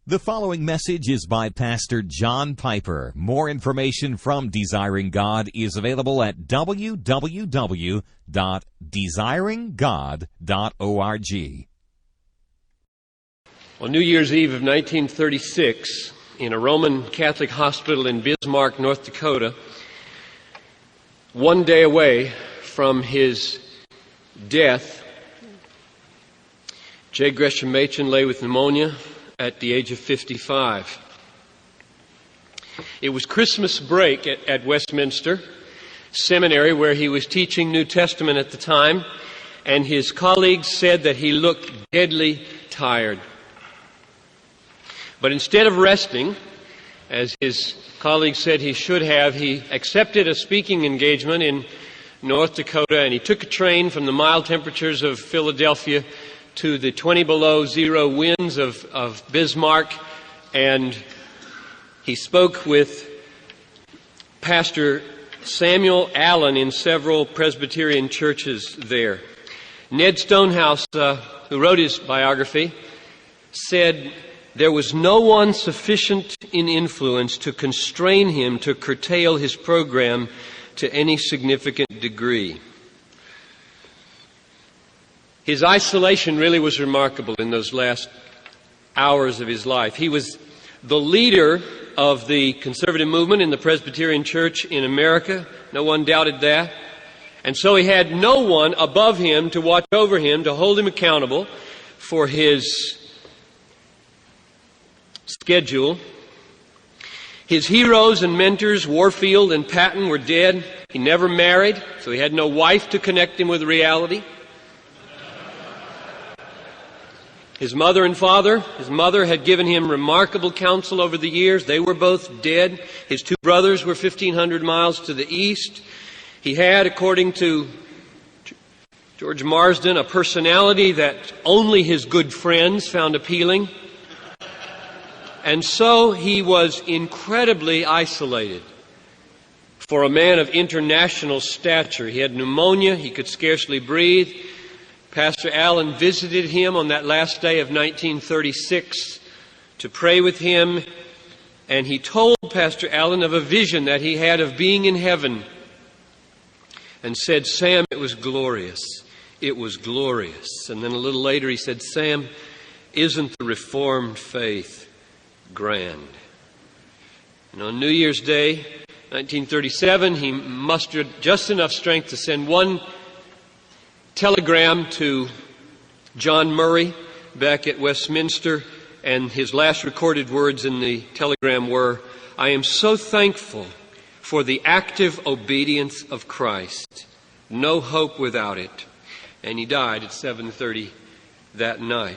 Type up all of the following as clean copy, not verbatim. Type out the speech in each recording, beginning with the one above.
The following message is by Pastor John Piper. More information from Desiring God is available at www.desiringgod.org. On New Year's Eve of 1936, in a Roman Catholic hospital in Bismarck, North Dakota, one day away from his death, J. Gresham Machen lay with pneumonia at the age of 55. It was Christmas break at Westminster Seminary, where he was teaching New Testament at the time, and his colleagues said that he looked deadly tired. But instead of resting, as his colleagues said he should have, he accepted a speaking engagement in North Dakota, and he took a train from the mild temperatures of Philadelphia to the 20 below zero winds of Bismarck, and he spoke with Pastor Samuel Allen in several Presbyterian churches there. Ned Stonehouse, who wrote his biography, said there was no one sufficient in influence to constrain him to curtail his program to any significant degree. His isolation really was remarkable in those last hours of his life. He was the leader of the conservative movement in the Presbyterian Church in America. No one doubted that. And so he had no one above him to watch over him, to hold him accountable for his schedule. His heroes and mentors, Warfield and Patton, were dead. He never married, so he had no wife to connect him with reality. His mother and father, his mother had given him remarkable counsel over the years. They were both dead. His two brothers were 1,500 miles to the east. He had, according to George Marsden, a personality that only his good friends found appealing. And so he was incredibly isolated for a man of international stature. He had pneumonia. He could scarcely breathe. Pastor Allen visited him on that last day of 1936 to pray with him, and he told Pastor Allen of a vision that he had of being in heaven, and said, "Sam, it was glorious. It was glorious." And then a little later he said, "Sam, isn't the Reformed faith grand?" And on New Year's Day, 1937, he mustered just enough strength to send one telegram to John Murray back at Westminster, and his last recorded words in the telegram were, "I am so thankful for the active obedience of Christ. No hope without it." And he died at 7:30 that night.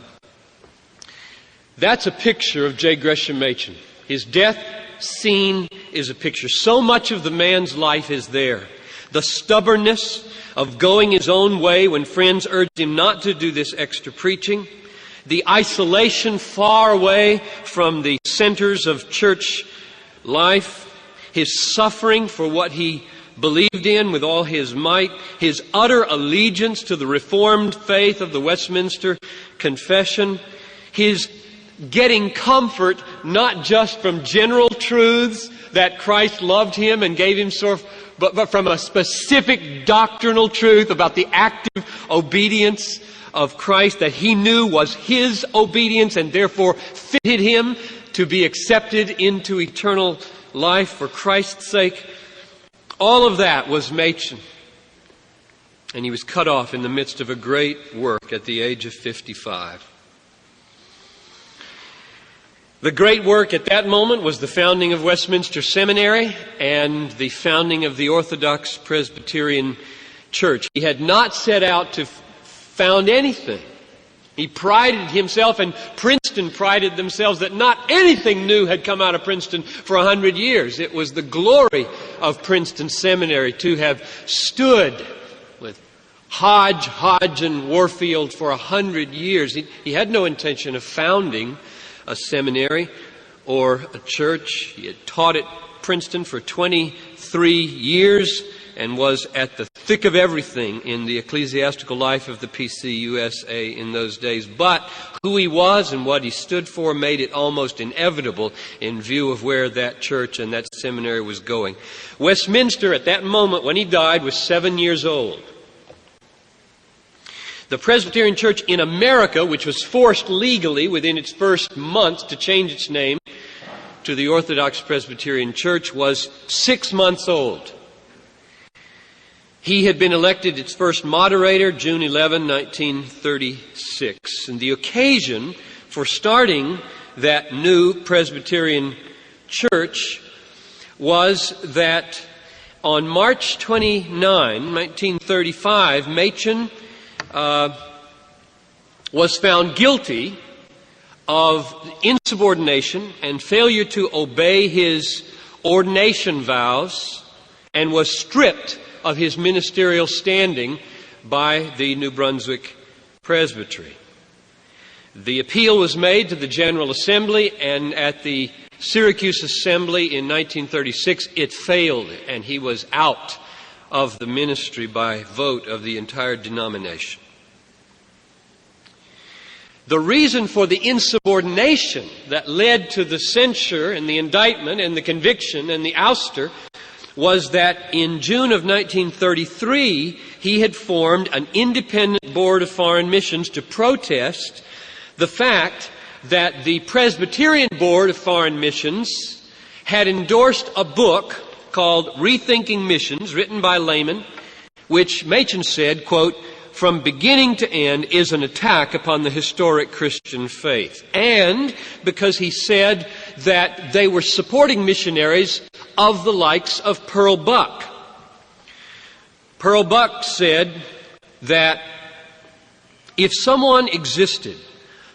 That's a picture of J. Gresham Machen. His death scene is a picture. So much of the man's life is there. The stubbornness of going his own way when friends urged him not to do this extra preaching. The isolation far away from the centers of church life. His suffering for what he believed in with all his might. His utter allegiance to the Reformed faith of the Westminster Confession. His getting comfort not just from general truths that Christ loved him and gave him but from a specific doctrinal truth about the active obedience of Christ that he knew was his obedience and therefore fitted him to be accepted into eternal life for Christ's sake. All of that was Machen. And he was cut off in the midst of a great work at the age of 55. The great work at that moment was the founding of Westminster Seminary and the founding of the Orthodox Presbyterian Church. He had not set out to found anything. He prided himself, and Princeton prided themselves, that not anything new had come out of Princeton for 100 years. It was the glory of Princeton Seminary to have stood with Hodge, and Warfield for 100 years. He had no intention of founding a seminary or a church. He had taught at Princeton for 23 years and was at the thick of everything in the ecclesiastical life of the PCUSA in those days. But who he was and what he stood for made it almost inevitable in view of where that church and that seminary was going. Westminster, at that moment when he died, was 7 years old. The Presbyterian Church in America, which was forced legally within its first month to change its name to the Orthodox Presbyterian Church, was 6 months old. He had been elected its first moderator June 11, 1936. And the occasion for starting that new Presbyterian church was that on March 29, 1935, Machen was found guilty of insubordination and failure to obey his ordination vows, and was stripped of his ministerial standing by the New Brunswick Presbytery. The appeal was made to the General Assembly, and at the Syracuse Assembly in 1936 it failed, and he was out of the ministry by vote of the entire denomination. The reason for the insubordination that led to the censure and the indictment and the conviction and the ouster was that in June of 1933 he had formed an independent board of foreign missions to protest the fact that the Presbyterian Board of Foreign Missions had endorsed a book called Rethinking Missions, written by laymen, which Machen said, quote, "from beginning to end is an attack upon the historic Christian faith." And because he said that they were supporting missionaries of the likes of Pearl Buck. Pearl Buck said that if someone existed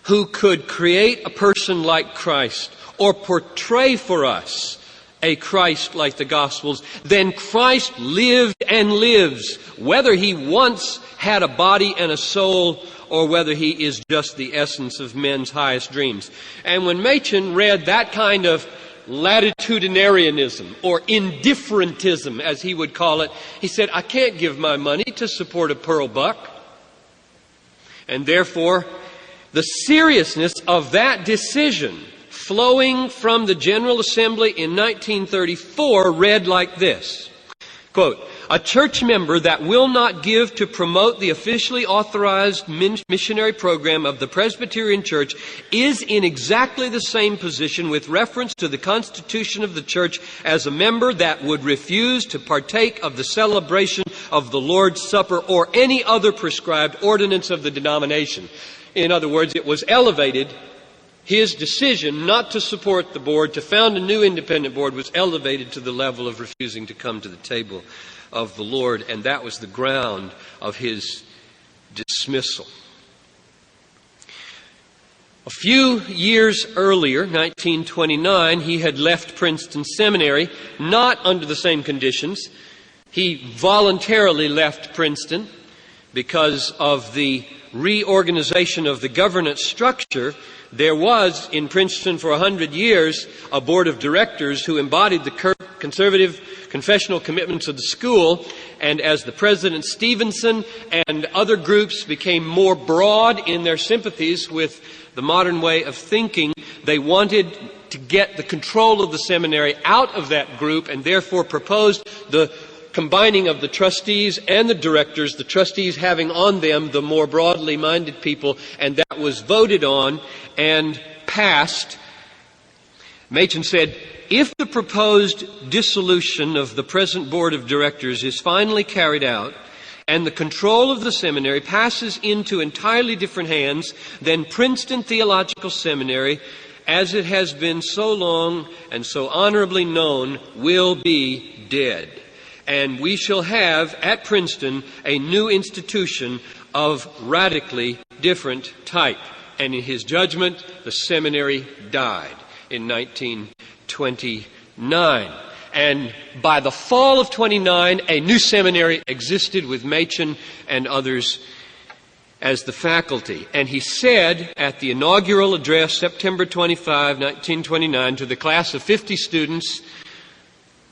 who could create a person like Christ or portray for us a Christ like the Gospels, then Christ lived and lives, whether he once had a body and a soul or whether he is just the essence of men's highest dreams. And when Machen read that kind of latitudinarianism or indifferentism, as he would call it, he said, I can't give my money to support a Pearl Buck. And therefore, the seriousness of that decision flowing from the General Assembly in 1934 read like this, quote, "A church member that will not give to promote the officially authorized missionary program of the Presbyterian Church is in exactly the same position with reference to the constitution of the church as a member that would refuse to partake of the celebration of the Lord's Supper or any other prescribed ordinance of the denomination." In other words, it was elevated. His decision not to support the board, to found a new independent board, was elevated to the level of refusing to come to the table of the Lord, and that was the ground of his dismissal. A few years earlier, 1929, he had left Princeton Seminary, not under the same conditions. He voluntarily left Princeton because of the reorganization of the governance structure. There was, in Princeton for 100 years, a board of directors who embodied the conservative confessional commitments of the school, and as the President Stevenson and other groups became more broad in their sympathies with the modern way of thinking, they wanted to get the control of the seminary out of that group, and therefore proposed the combining of the trustees and the directors, the trustees having on them the more broadly minded people, and that was voted on and passed. Machen said, if the proposed dissolution of the present board of directors is finally carried out, and the control of the seminary passes into entirely different hands, then Princeton Theological Seminary, as it has been so long and so honorably known, will be dead. And we shall have at Princeton a new institution of radically different type. And in his judgment, the seminary died in 1929. And by the fall of 29, a new seminary existed with Machen and others as the faculty. And he said at the inaugural address, September 25, 1929, to the class of 50 students,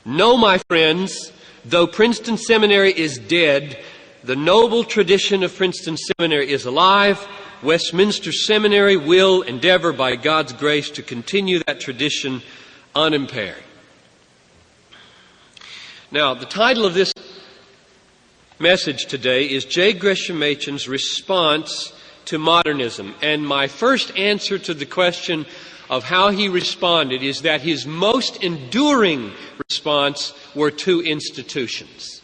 "No, my friends, Though Princeton Seminary is dead, the noble tradition of Princeton Seminary is alive. Westminster Seminary will endeavor by God's grace to continue that tradition unimpaired. Now, the title of this message today is J. Gresham Machen's Response to Modernism. And my first answer to the question of how he responded is that his most enduring response were two institutions.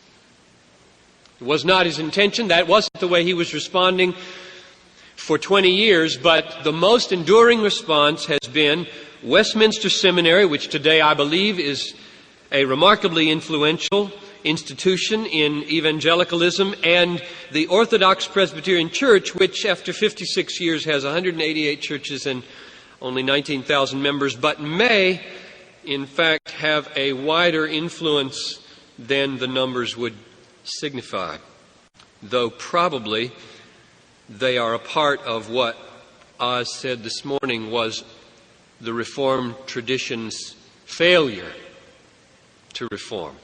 It was not his intention. That wasn't the way he was responding for 20 years. But the most enduring response has been Westminster Seminary, which today I believe is a remarkably influential institution in evangelicalism, and the Orthodox Presbyterian Church, which after 56 years has 188 churches and only 19,000 members, but may, in fact, have a wider influence than the numbers would signify, though probably they are a part of what Oz said this morning was the Reformed tradition's failure to reform.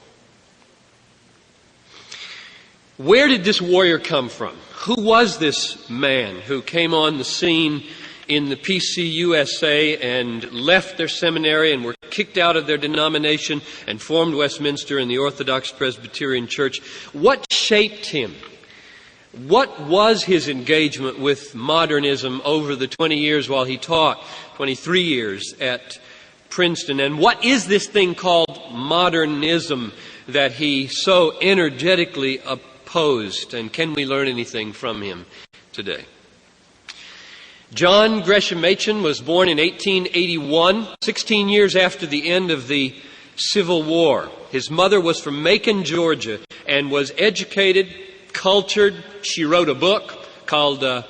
Where did this warrior come from? Who was this man who came on the scene in the PCUSA and left their seminary and were kicked out of their denomination and formed Westminster and the Orthodox Presbyterian Church? What shaped him? What was his engagement with modernism over the 20 years while he taught, 23 years at Princeton? And what is this thing called modernism that he so energetically opposed? And can we learn anything from him today? John Gresham Machen was born in 1881, 16 years after the end of the Civil War. His mother was from Macon, Georgia, and was educated, cultured. She wrote a book called The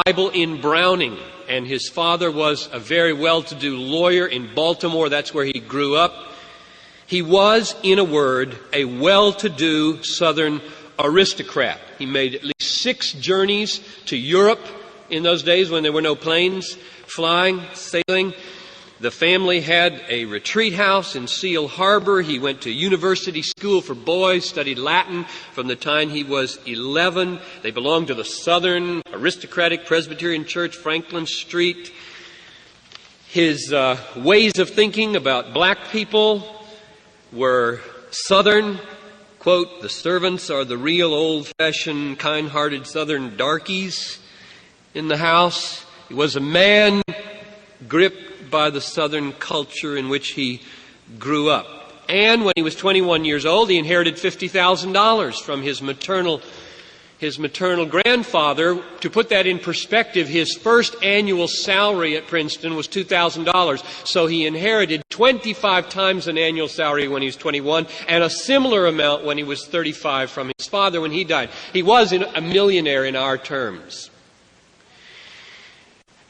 Bible in Browning. And his father was a very well-to-do lawyer in Baltimore. That's where he grew up. He was, in a word, a well-to-do Southern aristocrat. He made at least 6 journeys to Europe in those days when there were no planes flying, sailing. The family had a retreat house in Seal Harbor. He went to university school for boys, studied Latin from the time he was 11. They belonged to the Southern aristocratic Presbyterian Church, Franklin Street. His ways of thinking about black people were Southern. Quote, "The servants are the real old-fashioned, kind-hearted Southern darkies in the house." He was a man gripped by the Southern culture in which he grew up. And when he was 21 years old, he inherited $50,000 from his maternal grandfather. To put that in perspective, his first annual salary at Princeton was $2,000. So he inherited 25 times an annual salary when he was 21, and a similar amount when he was 35 from his father when he died. He was a millionaire in our terms.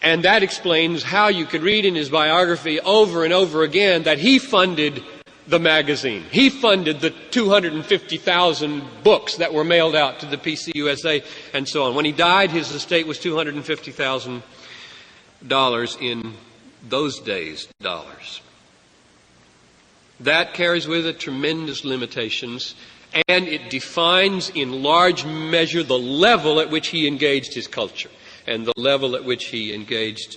And that explains how you could read in his biography over and over again that he funded the magazine. He funded the 250,000 books that were mailed out to the PCUSA and so on. When he died, his estate was $250,000 in those days' dollars. That carries with it tremendous limitations, and it defines in large measure the level at which he engaged his culture and the level at which he engaged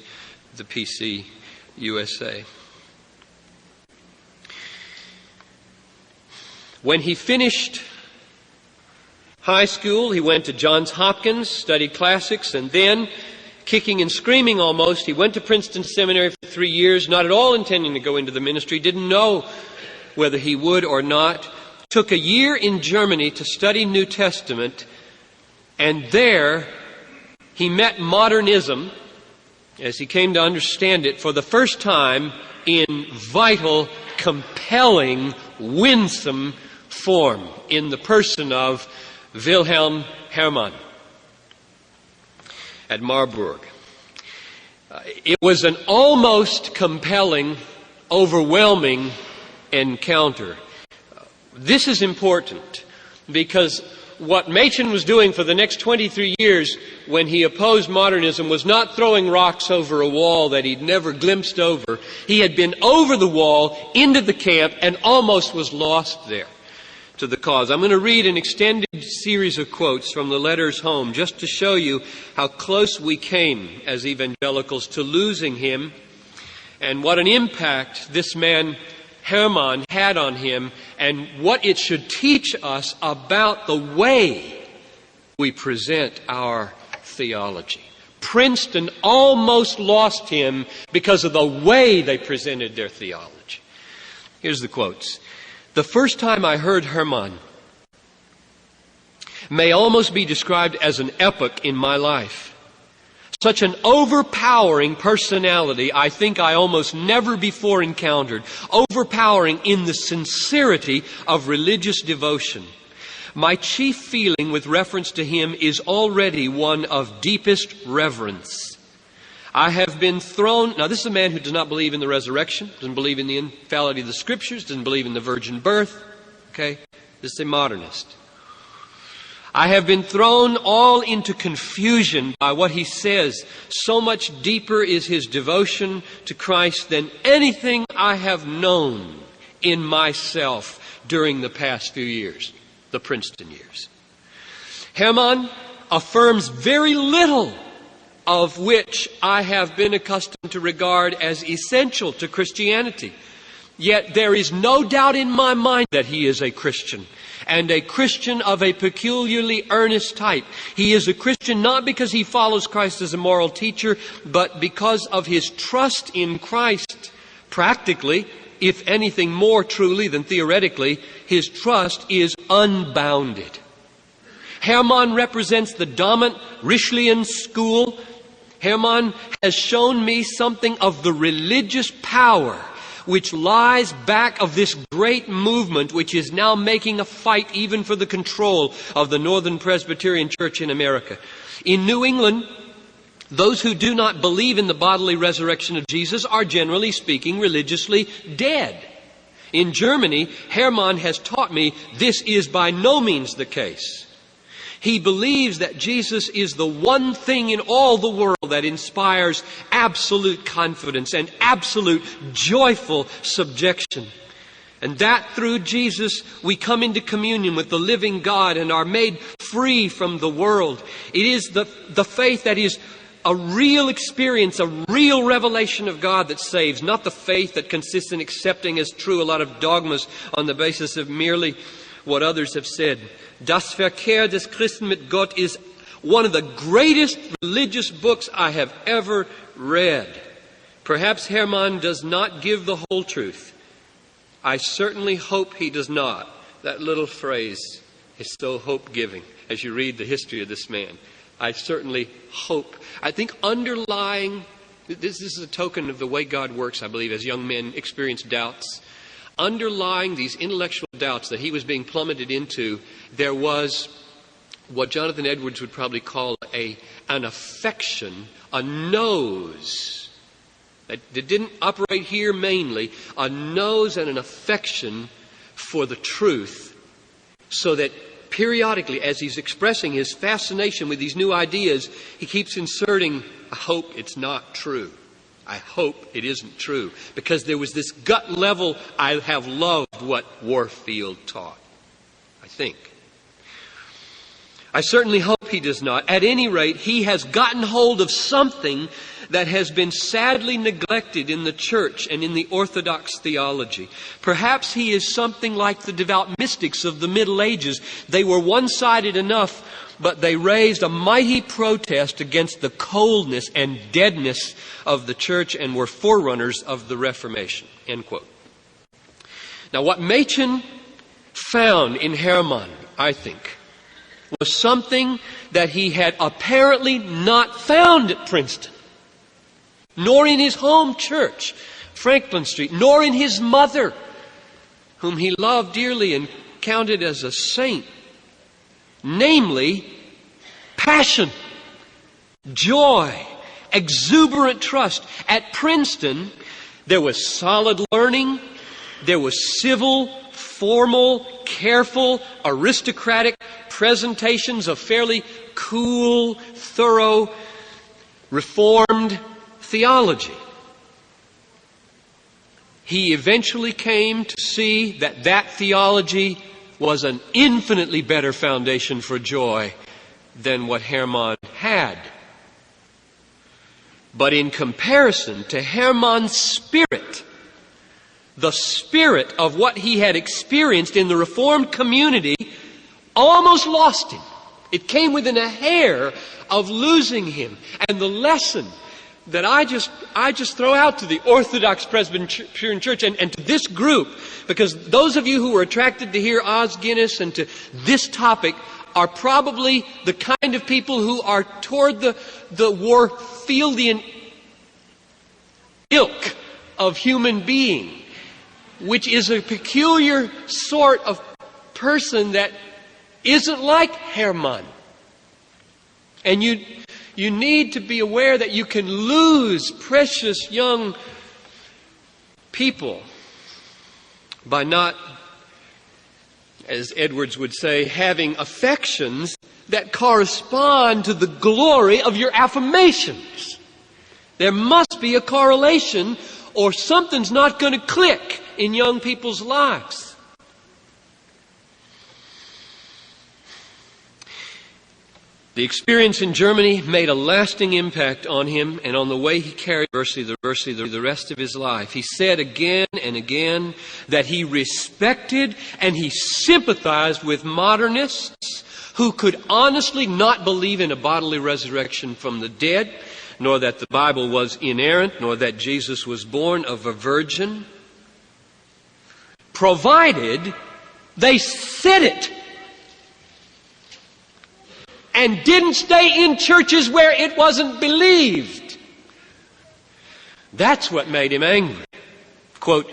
the PCUSA. When he finished high school, he went to Johns Hopkins, studied classics, and then, kicking and screaming almost, he went to Princeton Seminary for 3 years, not at all intending to go into the ministry, didn't know whether he would or not, took a year in Germany to study New Testament, and there he met modernism, as he came to understand it, for the first time in vital, compelling, winsome form, in the person of Wilhelm Hermann at Marburg. It was an almost compelling, overwhelming encounter. This is important because what Machen was doing for the next 23 years when he opposed modernism was not throwing rocks over a wall that he'd never glimpsed over. He had been over the wall, into the camp, and almost was lost there. to the cause. I'm going to read an extended series of quotes from the letters home just to show you how close we came as evangelicals to losing him and what an impact this man Hermann had on him and what it should teach us about the way we present our theology. Princeton almost lost him because of the way they presented their theology. Here's the quotes. The first time I heard Hermann may almost be described as an epoch in my life. Such an overpowering personality I think I almost never before encountered. Overpowering in the sincerity of religious devotion. My chief feeling with reference to him is already one of deepest reverence. I have been thrown... Now this is a man who does not believe in the resurrection, doesn't believe in the infallibility of the Scriptures, doesn't believe in the virgin birth. Okay? This is a modernist. I have been thrown all into confusion by what he says. So much deeper is his devotion to Christ than anything I have known in myself during the past few years, the Princeton years. Hermann affirms very little of which I have been accustomed to regard as essential to Christianity. Yet there is no doubt in my mind that he is a Christian, and a Christian of a peculiarly earnest type. He is a Christian not because he follows Christ as a moral teacher, but because of his trust in Christ. Practically, if anything more truly than theoretically, his trust is unbounded. Hermann represents the dominant Richelian school. Hermann has shown me something of the religious power which lies back of this great movement which is now making a fight even for the control of the Northern Presbyterian Church in America. In New England, those who do not believe in the bodily resurrection of Jesus are generally speaking religiously dead. In Germany, Hermann has taught me this is by no means the case. He believes that Jesus is the one thing in all the world that inspires absolute confidence and absolute joyful subjection. And that through Jesus we come into communion with the living God and are made free from the world. It is the faith that is a real experience, a real revelation of God that saves, not the faith that consists in accepting as true a lot of dogmas on the basis of merely what others have said. Das Verkehr des Christen mit Gott is one of the greatest religious books I have ever read. Perhaps Hermann does not give the whole truth. I certainly hope he does not. That little phrase is so hope-giving as you read the history of this man. I certainly hope. I think underlying, this is a token of the way God works, I believe, as young men experience doubts. Underlying these intellectual doubts that he was being plummeted into, there was what Jonathan Edwards would probably call an affection, a nose, that didn't operate here mainly, a nose and an affection for the truth, so that periodically, as he's expressing his fascination with these new ideas, he keeps inserting, I hope it's not true. I hope it isn't true. Because there was this gut level, I have loved what Warfield taught. I think. I certainly hope he does not. At any rate, he has gotten hold of something that has been sadly neglected in the church and in the Orthodox theology. Perhaps he is something like the devout mystics of the Middle Ages. They were one-sided enough, but they raised a mighty protest against the coldness and deadness of the church and were forerunners of the Reformation. End quote. Now, what Machen found in Hermann, I think, was something that he had apparently not found at Princeton, nor in his home church, Franklin Street, nor in his mother, whom he loved dearly and counted as a saint. Namely, passion, joy, exuberant trust. At Princeton, there was solid learning, there was civil, formal, careful, aristocratic presentations of fairly cool, thorough, reformed theology. He eventually came to see that that theology was an infinitely better foundation for joy than what Hermann had. But in comparison to Hermann's spirit, the spirit of what he had experienced in the Reformed community almost lost him. It came within a hair of losing him. And the lesson that I just throw out to the Orthodox Presbyterian Church and to this group, because those of you who were attracted to hear Os Guinness and to this topic are probably the kind of people who are toward the Warfieldian ilk of human being, which is a peculiar sort of person that isn't like Hermann. And you need to be aware that you can lose precious young people by not, as Edwards would say, having affections that correspond to the glory of your affirmations. There must be a correlation, or something's not going to click in young people's lives. The experience in Germany made a lasting impact on him and on the way he carried the rest of his life. He said again and again that he respected and he sympathized with modernists who could honestly not believe in a bodily resurrection from the dead, nor that the Bible was inerrant, nor that Jesus was born of a virgin, provided they said it and didn't stay in churches where it wasn't believed. That's what made him angry. Quote,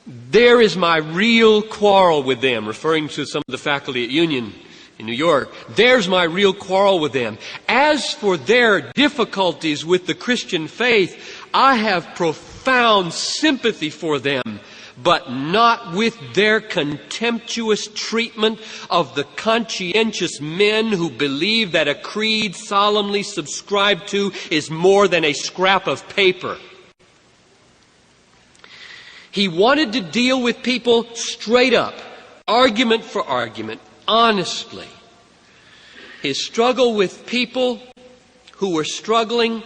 "There is my real quarrel with them," referring to some of the faculty at Union in New York. "There's my real quarrel with them. As for their difficulties with the Christian faith, I have profound sympathy for them, but not with their contemptuous treatment of the conscientious men who believe that a creed solemnly subscribed to is more than a scrap of paper." He wanted to deal with people straight up, argument for argument, honestly. His struggle with people who were struggling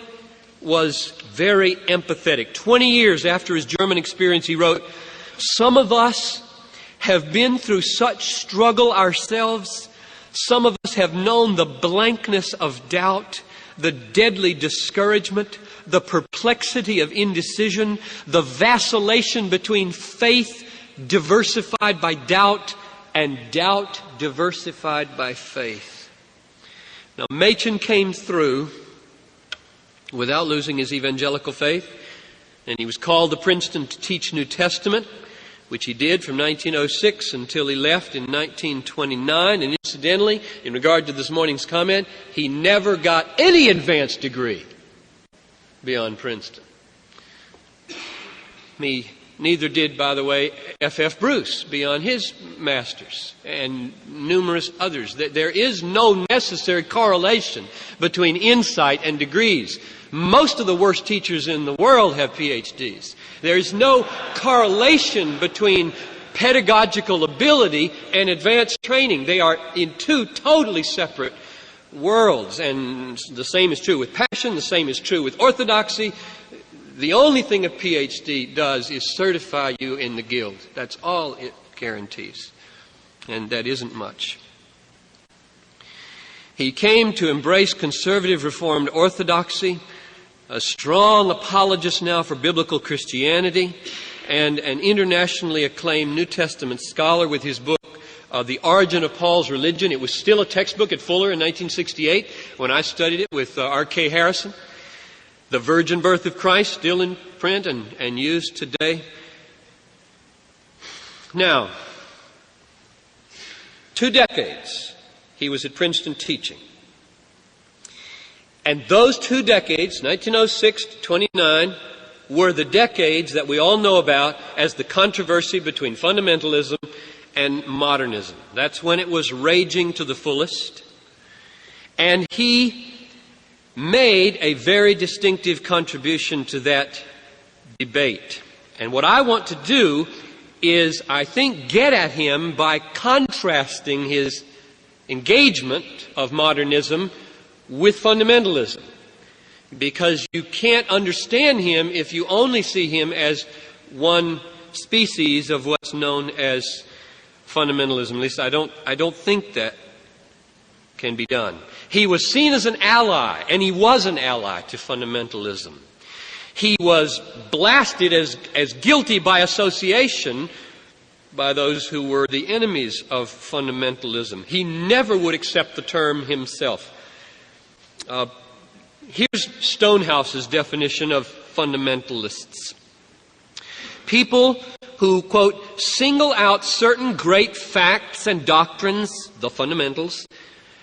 was very empathetic. 20 years after his German experience, he wrote, "Some of us have been through such struggle ourselves. Some of us have known the blankness of doubt, the deadly discouragement, the perplexity of indecision, the vacillation between faith diversified by doubt and doubt diversified by faith." Now, Machen came through without losing his evangelical faith, and he was called to Princeton to teach New Testament, which he did from 1906 until he left in 1929. And incidentally, in regard to this morning's comment, he never got any advanced degree beyond Princeton. Neither did, by the way, F.F. Bruce beyond his master's, and numerous others. There is no necessary correlation between insight and degrees. Most of the worst teachers in the world have PhDs. There is no correlation between pedagogical ability and advanced training. They are in two totally separate worlds. And the same is true with passion. The same is true with orthodoxy. The only thing a PhD does is certify you in the guild. That's all it guarantees. And that isn't much. He came to embrace conservative Reformed orthodoxy, a strong apologist now for biblical Christianity, and an internationally acclaimed New Testament scholar with his book, The Origin of Paul's Religion. It was still a textbook at Fuller in 1968 when I studied it with R.K. Harrison. The Virgin Birth of Christ, still in print and used today. Now, 2 decades he was at Princeton teaching. And those 2 decades, 1906 to 29, were the decades that we all know about as the controversy between fundamentalism and modernism. That's when it was raging to the fullest. And he made a very distinctive contribution to that debate. And what I want to do is, I think, get at him by contrasting his engagement of modernism with fundamentalism. Because you can't understand him if you only see him as one species of what's known as fundamentalism. At least I don't think that can be done. He was seen as an ally, and he was an ally to fundamentalism. He was blasted as guilty by association by those who were the enemies of fundamentalism. He never would accept the term himself. Here's Stonehouse's definition of fundamentalists. People who, quote, single out certain great facts and doctrines, the fundamentals,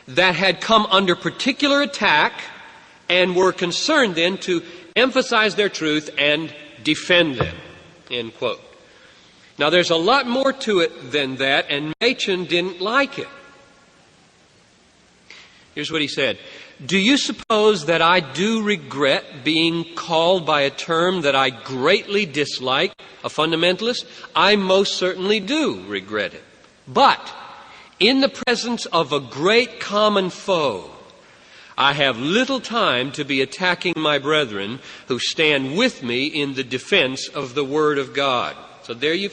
that had come under particular attack and were concerned then to emphasize their truth and defend them, end quote. Now there's a lot more to it than that, and Machen didn't like it. Here's what he said. Do you suppose that I do regret being called by a term that I greatly dislike, a fundamentalist? I most certainly do regret it. But in the presence of a great common foe, I have little time to be attacking my brethren who stand with me in the defense of the Word of God. So there you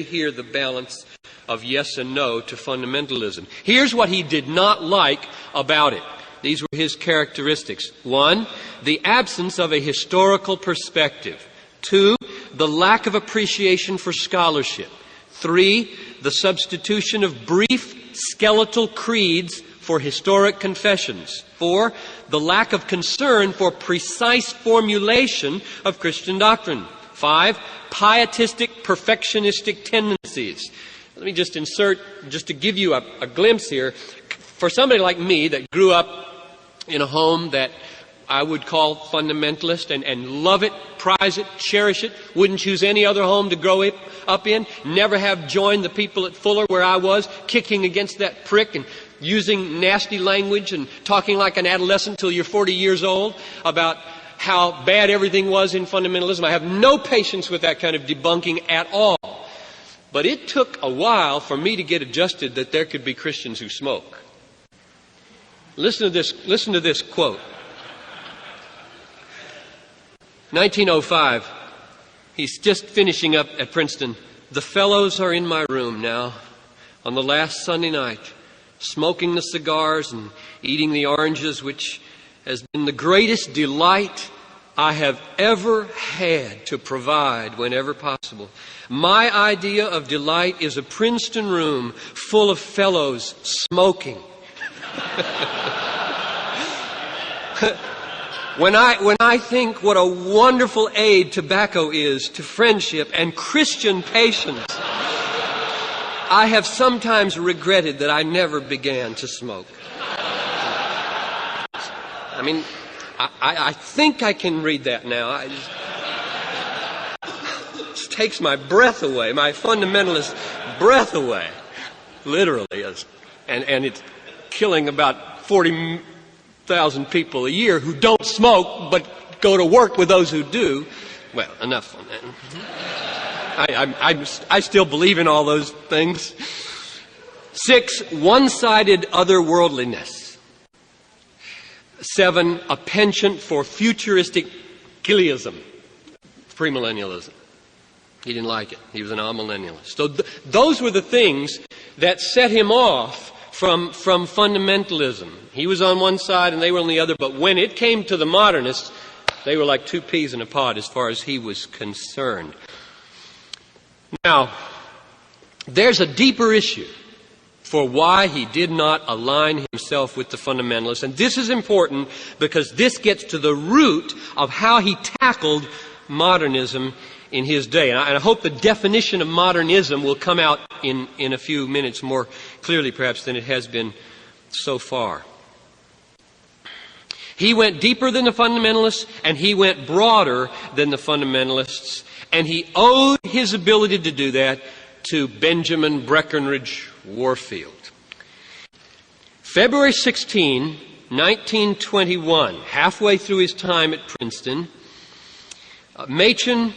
hear the balance of yes and no to fundamentalism. Here's what he did not like about it. These were his characteristics. 1, the absence of a historical perspective. 2, the lack of appreciation for scholarship. 3, the substitution of brief skeletal creeds for historic confessions. 4, the lack of concern for precise formulation of Christian doctrine. 5, pietistic, perfectionistic tendencies. Let me just insert, just to give you a glimpse here. For somebody like me that grew up in a home that I would call fundamentalist and love it, prize it, cherish it, wouldn't choose any other home to grow up in, never have joined the people at Fuller where I was, kicking against that prick and using nasty language and talking like an adolescent till you're 40 years old about how bad everything was in fundamentalism. I have no patience with that kind of debunking at all. But it took a while for me to get adjusted that there could be Christians who smoke. Listen to this quote. 1905, he's just finishing up at Princeton. The fellows are in my room now on the last Sunday night, smoking the cigars and eating the oranges, which has been the greatest delight I have ever had to provide whenever possible. My idea of delight is a Princeton room full of fellows smoking. When I think what a wonderful aid tobacco is to friendship and Christian patience, I have sometimes regretted that I never began to smoke. I mean, I think I can read that now. It just takes my breath away, my fundamentalist breath away, literally. And it's killing about 40,000 people a year who don't smoke but go to work with those who do. Well, enough on that. I still believe in all those things. 6, one-sided otherworldliness. 7, a penchant for futuristic Gileadism, premillennialism. He didn't like it. He was an amillennialist. So those were the things that set him off from fundamentalism. He was on one side and they were on the other, but when it came to the modernists, they were like two peas in a pod as far as he was concerned. Now, there's a deeper issue for why he did not align himself with the fundamentalists, and this is important because this gets to the root of how he tackled modernism in his day. And I hope the definition of modernism will come out in a few minutes more clearly perhaps than it has been so far. He went deeper than the fundamentalists, and he went broader than the fundamentalists, and he owed his ability to do that to Benjamin Breckinridge Warfield. February 16, 1921, halfway through his time at Princeton, Machen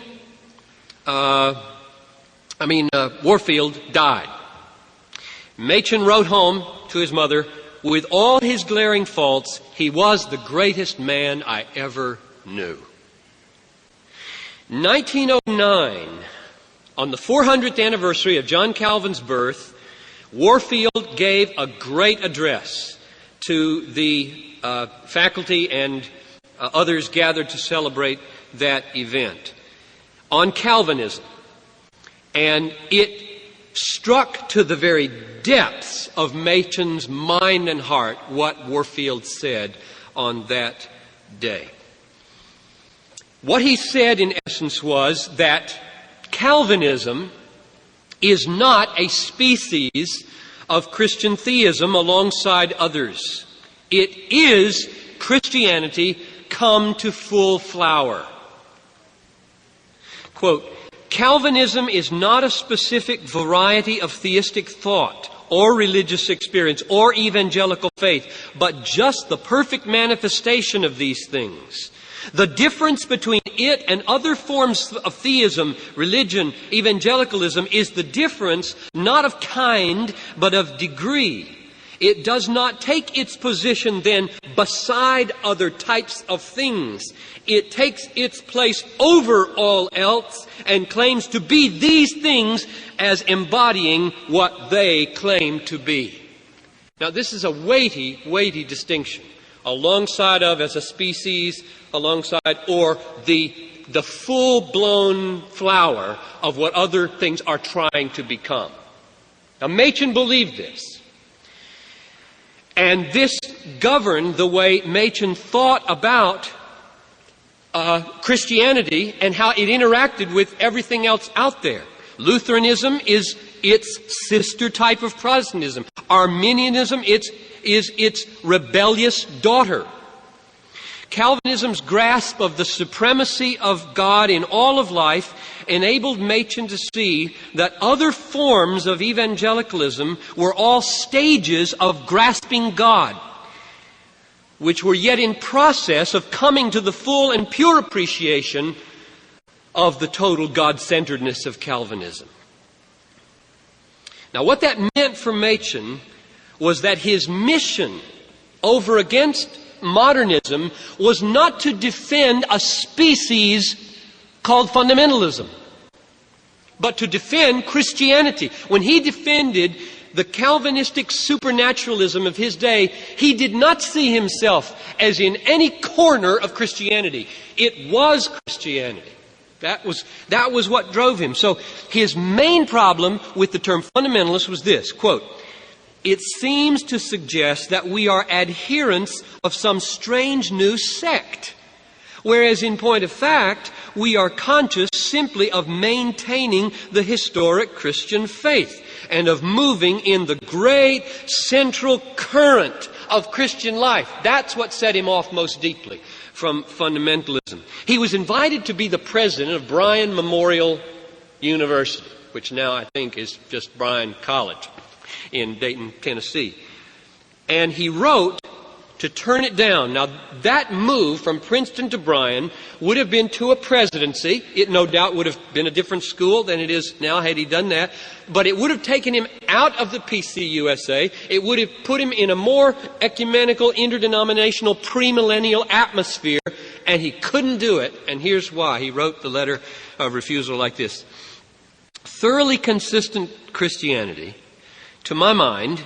Warfield died. Machen wrote home to his mother, with all his glaring faults, he was the greatest man I ever knew. 1909, on the 400th anniversary of John Calvin's birth, Warfield gave a great address to the faculty and others gathered to celebrate that event on Calvinism. And it struck to the very depths of Machen's mind and heart what Warfield said on that day. What he said, in essence, was that Calvinism is not a species of Christian theism alongside others. It is Christianity come to full flower. Quote, Calvinism is not a specific variety of theistic thought or religious experience or evangelical faith, but just the perfect manifestation of these things. The difference between it and other forms of theism, religion, evangelicalism, is the difference not of kind, but of degree. It does not take its position then beside other types of things. It takes its place over all else and claims to be these things as embodying what they claim to be. Now, this is a weighty, weighty distinction. Alongside of, as a species, alongside, or the full-blown flower of what other things are trying to become. Now, Machen believed this. And this governed the way Machen thought about Christianity and how it interacted with everything else out there. Lutheranism is its sister type of Protestantism. Arminianism is its rebellious daughter. Calvinism's grasp of the supremacy of God in all of life enabled Machen to see that other forms of evangelicalism were all stages of grasping God, which were yet in process of coming to the full and pure appreciation of the total God-centeredness of Calvinism. Now, what that meant for Machen was that his mission over against modernism was not to defend a species called fundamentalism, but to defend Christianity. When he defended the Calvinistic supernaturalism of his day, he did not see himself as in any corner of Christianity. It was Christianity. That was what drove him. So his main problem with the term fundamentalist was this, quote, it seems to suggest that we are adherents of some strange new sect, whereas in point of fact, we are conscious simply of maintaining the historic Christian faith and of moving in the great central current of Christian life. That's what set him off most deeply from fundamentalism. He was invited to be the president of Bryan Memorial University, which now I think is just Bryan College in Dayton, Tennessee. And he wrote to turn it down. Now, that move from Princeton to Bryan would have been to a presidency. It no doubt would have been a different school than it is now had he done that. But it would have taken him out of the PCUSA. It would have put him in a more ecumenical, interdenominational, premillennial atmosphere. And he couldn't do it. And here's why. He wrote the letter of refusal like this. Thoroughly consistent Christianity, to my mind,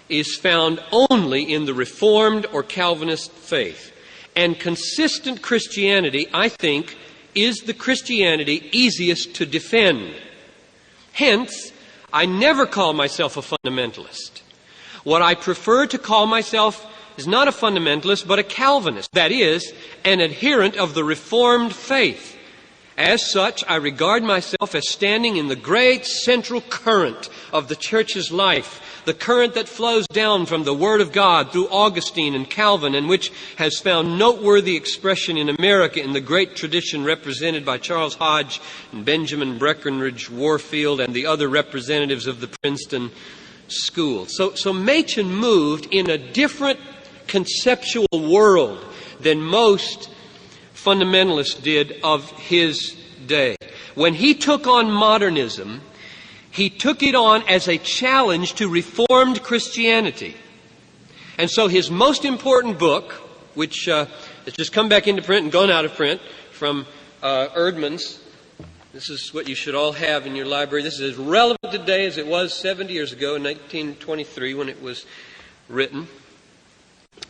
is found only in the Reformed or Calvinist faith. And consistent Christianity, I think, is the Christianity easiest to defend. Hence, I never call myself a fundamentalist. What I prefer to call myself is not a fundamentalist, but a Calvinist. That is, an adherent of the Reformed faith. As such, I regard myself as standing in the great central current of the church's life, the current that flows down from the Word of God through Augustine and Calvin, and which has found noteworthy expression in America in the great tradition represented by Charles Hodge and Benjamin Breckinridge Warfield and the other representatives of the Princeton School. So Machen moved in a different conceptual world than most fundamentalists did of his day. When he took on modernism, he took it on as a challenge to Reformed Christianity. And so his most important book, which has just come back into print and gone out of print, from Erdman's, this is what you should all have in your library. This is as relevant today as it was 70 years ago in 1923 when it was written.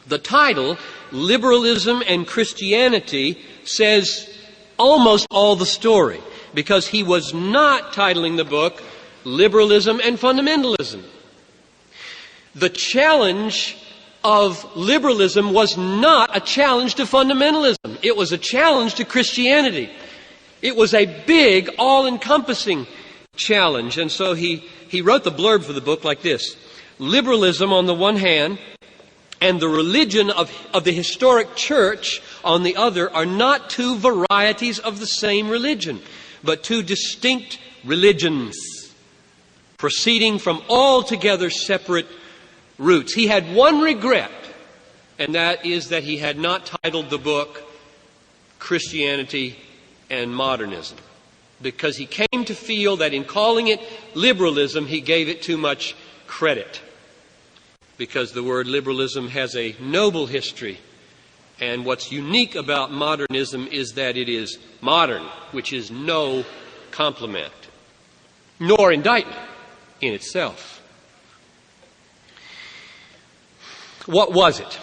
The title, Liberalism and Christianity, says almost all the story, because he was not titling the book Liberalism and Fundamentalism. The challenge of liberalism was not a challenge to fundamentalism. It was a challenge to Christianity. It was a big, all-encompassing challenge. And so he wrote the blurb for the book like this: liberalism on the one hand and the religion of the historic church on the other are not two varieties of the same religion, but two distinct religions proceeding from altogether separate roots. He had one regret, and that is that he had not titled the book Christianity and Modernism, because he came to feel that in calling it liberalism, he gave it too much credit, because the word liberalism has a noble history, and what's unique about modernism is that it is modern, which is no compliment, nor indictment in itself. What was it?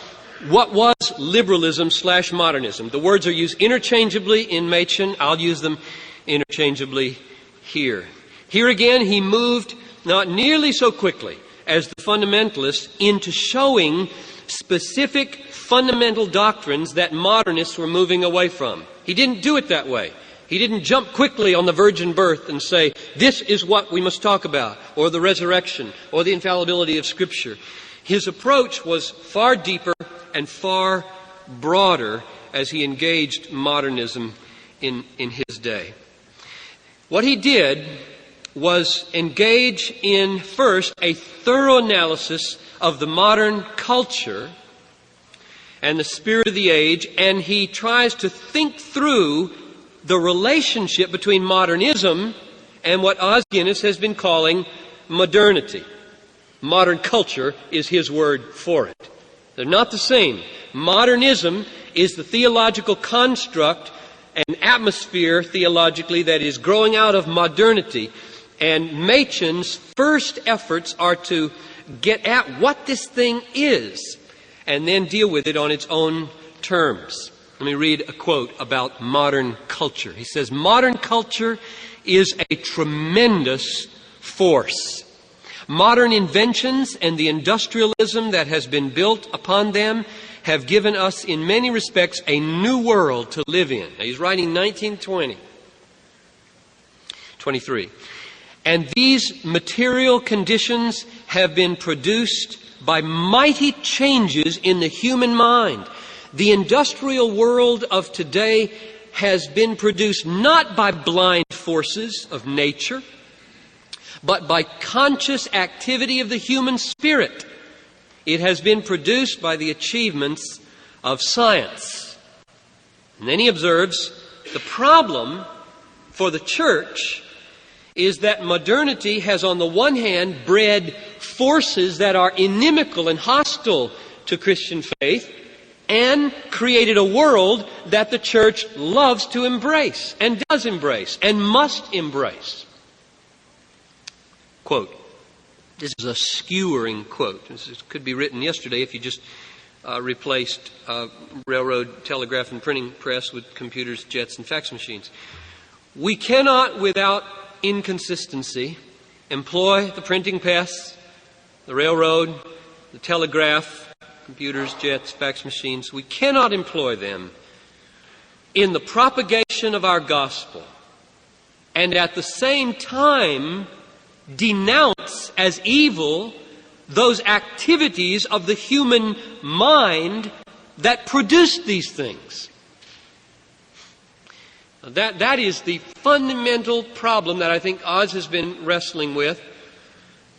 What was liberalism/modernism? The words are used interchangeably in Machen. I'll use them interchangeably here. Here again, he moved not nearly so quickly as the fundamentalists into showing specific fundamental doctrines that modernists were moving away from. He didn't do it that way. He didn't jump quickly on the virgin birth and say, this is what we must talk about, or the resurrection, or the infallibility of Scripture. His approach was far deeper and far broader as he engaged modernism in his day. What he did was engage in, first, a thorough analysis of the modern culture and the spirit of the age, and he tries to think through the relationship between modernism and what Os Guinness has been calling modernity. Modern culture is his word for it. They're not the same. Modernism is the theological construct and atmosphere theologically that is growing out of modernity. And Machen's first efforts are to get at what this thing is and then deal with it on its own terms. Let me read a quote about modern culture. He says, modern culture is a tremendous force. Modern inventions and the industrialism that has been built upon them have given us, in many respects, a new world to live in. Now, he's writing 1923. And these material conditions have been produced by mighty changes in the human mind. The industrial world of today has been produced not by blind forces of nature, but by conscious activity of the human spirit. It has been produced by the achievements of science. And then he observes, the problem for the church is that modernity has on the one hand bred forces that are inimical and hostile to Christian faith, and created a world that the church loves to embrace, and does embrace, and must embrace. Quote. This is a skewering quote. This could be written yesterday if you just replaced railroad, telegraph, and printing press with computers, jets, and fax machines. We cannot, without inconsistency, employ the printing press, the railroad, the telegraph, computers, jets, fax machines. We cannot employ them in the propagation of our gospel and at the same time denounce as evil those activities of the human mind that produce these things. That is the fundamental problem that I think Oz has been wrestling with,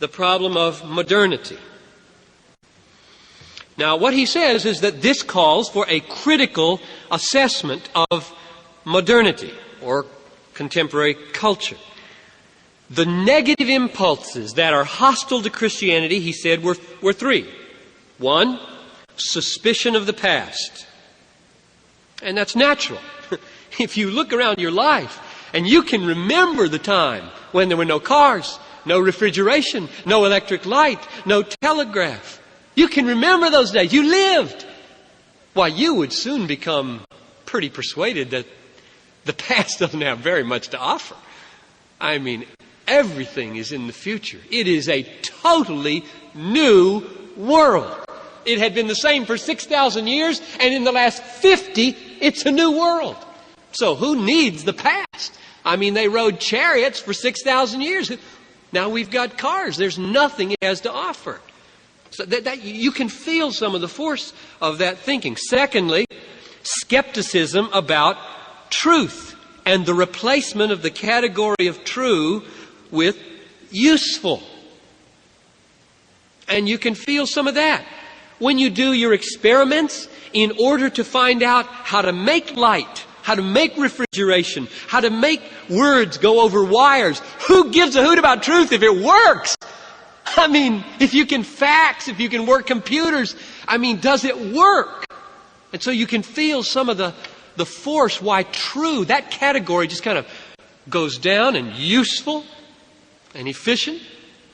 the problem of modernity. Now, what he says is that this calls for a critical assessment of modernity or contemporary culture. The negative impulses that are hostile to Christianity, he said, were three. One, suspicion of the past. And that's natural. If you look around your life and you can remember the time when there were no cars, no refrigeration, no electric light, no telegraph. You can remember those days. You lived. Why, you would soon become pretty persuaded that the past doesn't have very much to offer. I mean, everything is in the future. It is a totally new world. It had been the same for 6,000 years, and in the last 50, it's a new world. So who needs the past? I mean, they rode chariots for 6,000 years. Now we've got cars. There's nothing it has to offer. So that you can feel some of the force of that thinking. Secondly, skepticism about truth and the replacement of the category of true with useful. And you can feel some of that when you do your experiments in order to find out how to make light, how to make refrigeration, how to make words go over wires. Who gives a hoot about truth if it works? I mean, if you can fax, if you can work computers, I mean, does it work? And so you can feel some of the force why true, that category just kind of goes down, and useful and efficient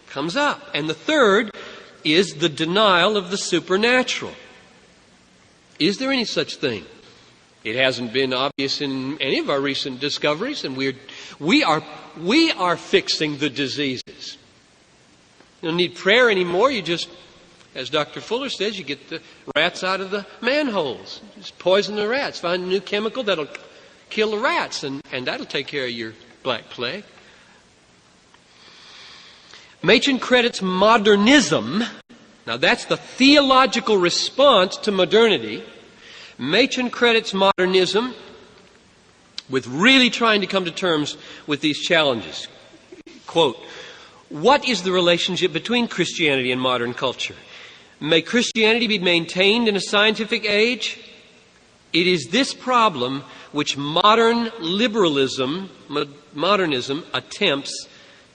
comes up. And the third is the denial of the supernatural. Is there any such thing? It hasn't been obvious in any of our recent discoveries, and we are fixing the diseases. You don't need prayer anymore. You just, as Dr. Fuller says, you get the rats out of the manholes. Just poison the rats. Find a new chemical that'll kill the rats, and that'll take care of your Black Plague. Machen credits modernism. Now that's the theological response to modernity. Machen credits modernism with really trying to come to terms with these challenges. Quote, what is the relationship between Christianity and modern culture? May Christianity be maintained in a scientific age? It is this problem which modern liberalism, modernism, attempts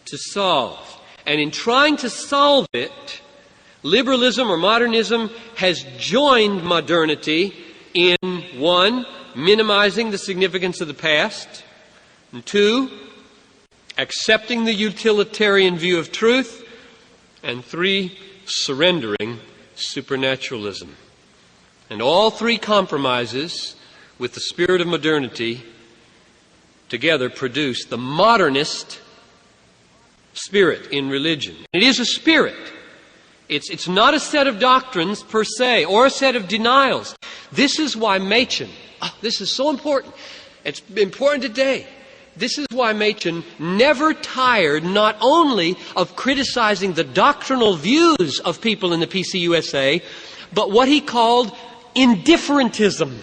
to solve. And in trying to solve it, liberalism or modernism has joined modernity in, one, minimizing the significance of the past, and two, accepting the utilitarian view of truth, and three, surrendering supernaturalism. And all three compromises with the spirit of modernity together produce the modernist spirit in religion. It is a spirit. It's not a set of doctrines per se or a set of denials. This is why Machen, this is so important. It's important today. This is why Machen never tired not only of criticizing the doctrinal views of people in the PCUSA, but what he called indifferentism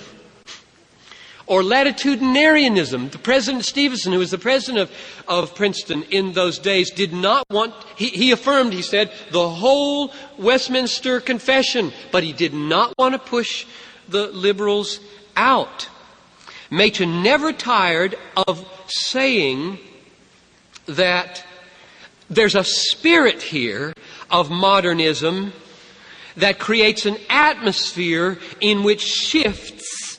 or latitudinarianism. The President Stevenson, who was the president of Princeton in those days, did not want, he affirmed, he said, the whole Westminster Confession, but he did not want to push the liberals out. Machen never tired of saying that there's a spirit here of modernism that creates an atmosphere in which shifts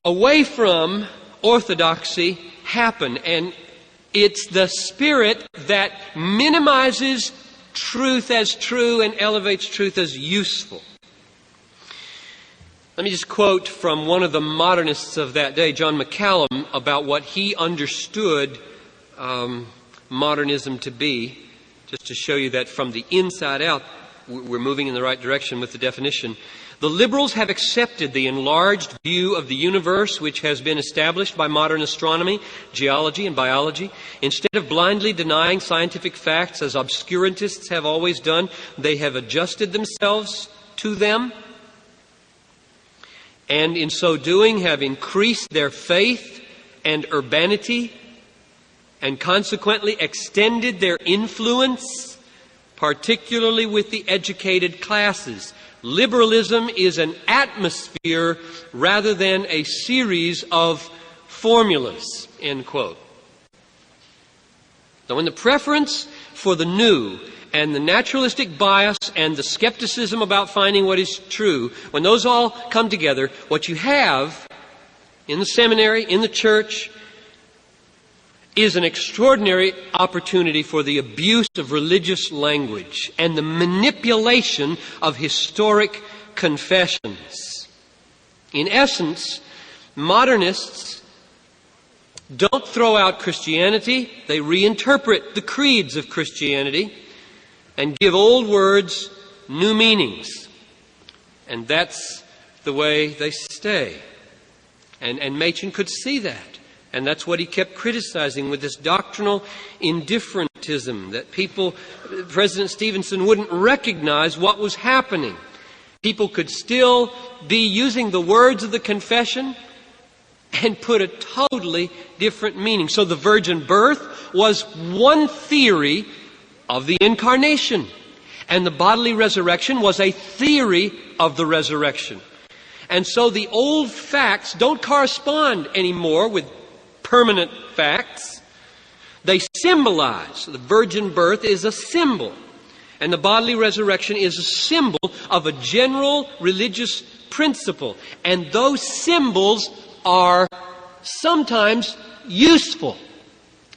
away from orthodoxy happen. And it's the spirit that minimizes truth as true and elevates truth as useful. Let me just quote from one of the modernists of that day, John McCallum, about what he understood modernism to be, just to show you that from the inside out, we're moving in the right direction with the definition. The liberals have accepted the enlarged view of the universe which has been established by modern astronomy, geology, and biology. Instead of blindly denying scientific facts as obscurantists have always done, they have adjusted themselves to them, and in so doing have increased their faith and urbanity, and consequently extended their influence, particularly with the educated classes. Liberalism is an atmosphere rather than a series of formulas, end quote. So when the preference for the new and the naturalistic bias and the skepticism about finding what is true, when those all come together, what you have in the seminary, in the church, is an extraordinary opportunity for the abuse of religious language and the manipulation of historic confessions. In essence, modernists don't throw out Christianity. They reinterpret the creeds of Christianity and give old words new meanings. And that's the way they stay. And Machen could see that. And that's what he kept criticizing with this doctrinal indifferentism, that people, President Stevenson wouldn't recognize what was happening. People could still be using the words of the confession and put a totally different meaning. So the virgin birth was one theory of the incarnation, and the bodily resurrection was a theory of the resurrection. And so the old facts don't correspond anymore with permanent facts. They symbolize. The virgin birth is a symbol, and the bodily resurrection is a symbol of a general religious principle. And those symbols are sometimes useful.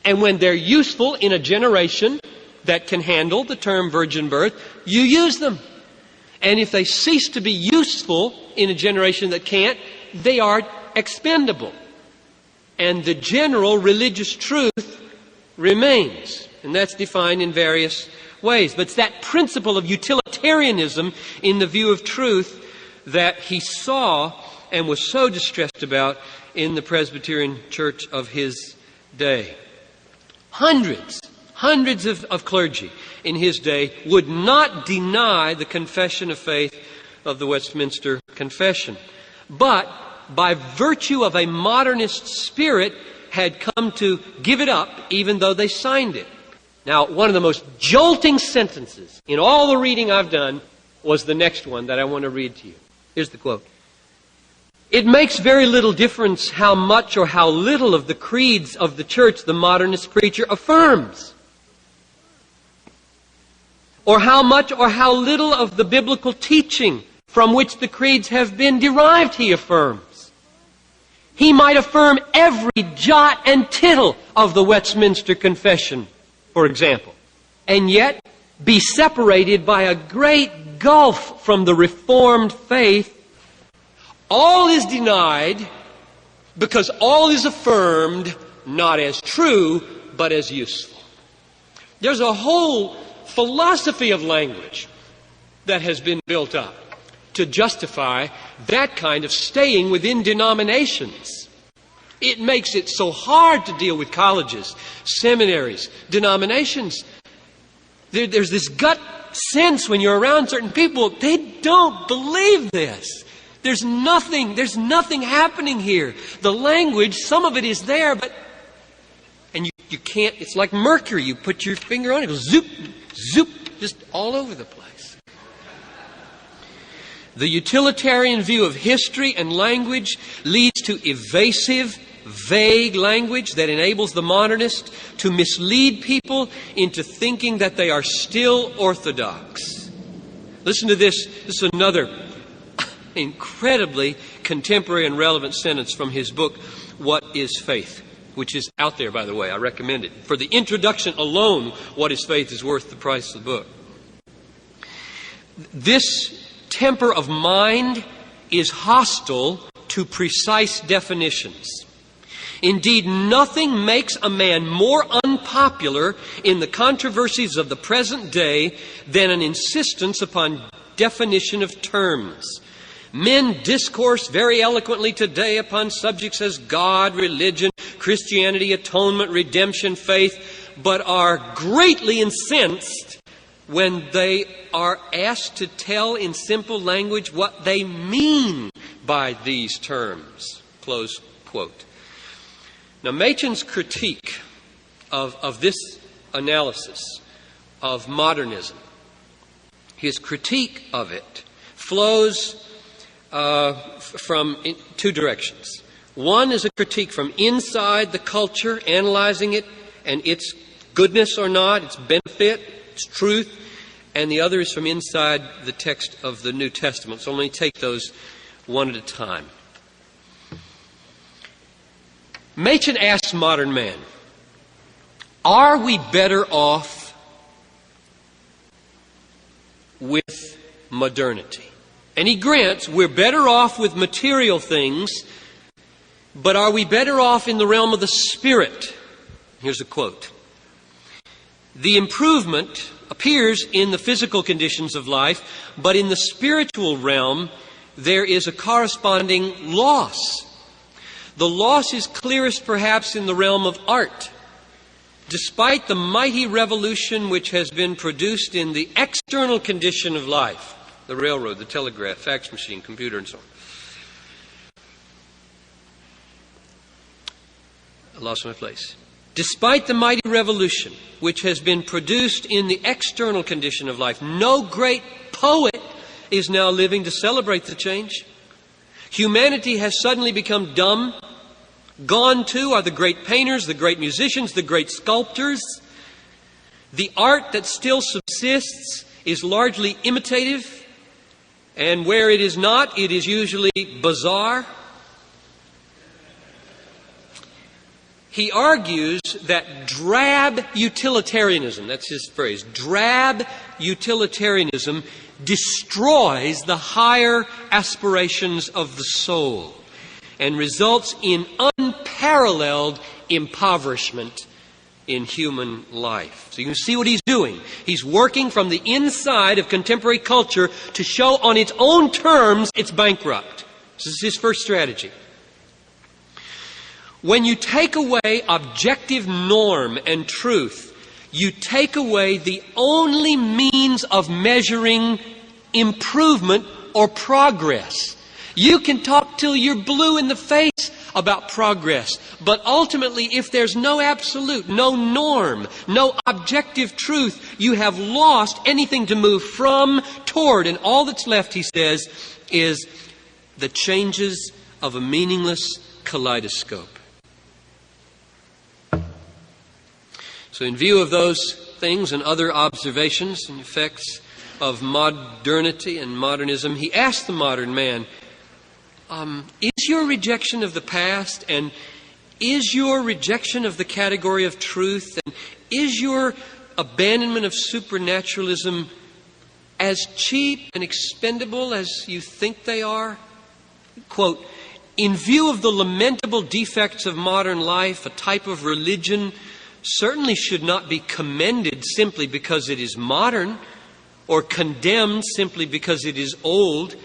And when they're useful in a generation that can handle the term virgin birth, you use them. And if they cease to be useful in a generation that can't, they are expendable. And the general religious truth remains. And that's defined in various ways. But it's that principle of utilitarianism in the view of truth that he saw and was so distressed about in the Presbyterian church of his day. Hundreds of clergy in his day would not deny the confession of faith of the Westminster Confession, but by virtue of a modernist spirit had come to give it up even though they signed it. Now, one of the most jolting sentences in all the reading I've done was the next one that I want to read to you. Here's the quote. It makes very little difference how much or how little of the creeds of the church the modernist preacher affirms, or how much or how little of the biblical teaching from which the creeds have been derived he affirms. He might affirm every jot and tittle of the Westminster Confession, for example, and yet be separated by a great gulf from the Reformed faith. All is denied because all is affirmed not as true, but as useful. There's a whole philosophy of language that has been built up to justify that kind of staying within denominations. It makes it so hard to deal with colleges, seminaries, denominations. There's this gut sense when you're around certain people, they don't believe this. There's nothing happening here. The language, some of it is there, but and you can't, it's like mercury. You put your finger on it, it goes zoop, zoop, just all over the place. The utilitarian view of history and language leads to evasive, vague language that enables the modernist to mislead people into thinking that they are still orthodox. Listen to this. This is another incredibly contemporary and relevant sentence from his book, What is Faith? Which is out there, by the way. I recommend it. For the introduction alone, What is Faith is worth the price of the book. This temper of mind is hostile to precise definitions. Indeed, nothing makes a man more unpopular in the controversies of the present day than an insistence upon definition of terms. Men discourse very eloquently today upon subjects as God, religion, Christianity, atonement, redemption, faith, but are greatly incensed when they are asked to tell in simple language what they mean by these terms. Close quote. Now, Machen's critique of this analysis of modernism, his critique of it, flows from two directions. One is a critique from inside the culture, analyzing it and its goodness or not, its benefit, its truth, and the other is from inside the text of the New Testament. So let me take those one at a time. Machen asks modern man, are we better off with modernity? And he grants we're better off with material things, but are we better off in the realm of the Spirit? Here's a quote. The improvement appears in the physical conditions of life, but in the spiritual realm, there is a corresponding loss. The loss is clearest perhaps in the realm of art. Despite the mighty revolution which has been produced in the external condition of life, the railroad, the telegraph, fax machine, computer, and so on. I lost my place. Despite the mighty revolution which has been produced in the external condition of life, no great poet is now living to celebrate the change. Humanity has suddenly become dumb. Gone too are the great painters, the great musicians, the great sculptors. The art that still subsists is largely imitative, and where it is not, it is usually bizarre. He argues that drab utilitarianism, that's his phrase, drab utilitarianism destroys the higher aspirations of the soul and results in unparalleled impoverishment in human life. So you can see what he's doing. He's working from the inside of contemporary culture to show on its own terms it's bankrupt. This is his first strategy. When you take away objective norm and truth, you take away the only means of measuring improvement or progress. You can talk till you're blue in the face about progress, but ultimately, if there's no absolute, no norm, no objective truth, you have lost anything to move from, toward, and all that's left, he says, is the changes of a meaningless kaleidoscope. So in view of those things and other observations and effects of modernity and modernism, he asked the modern man, is your rejection of the past, and is your rejection of the category of truth, and is your abandonment of supernaturalism as cheap and expendable as you think they are? Quote, in view of the lamentable defects of modern life, a type of religion certainly should not be commended simply because it is modern or condemned simply because it is old.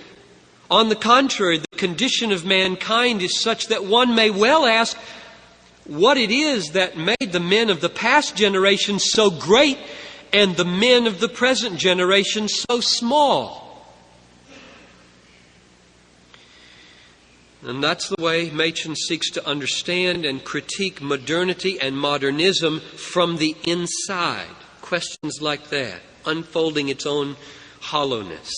On the contrary, the condition of mankind is such that one may well ask what it is that made the men of the past generation so great and the men of the present generation so small. And that's the way Machen seeks to understand and critique modernity and modernism from the inside. Questions like that, unfolding its own hollowness.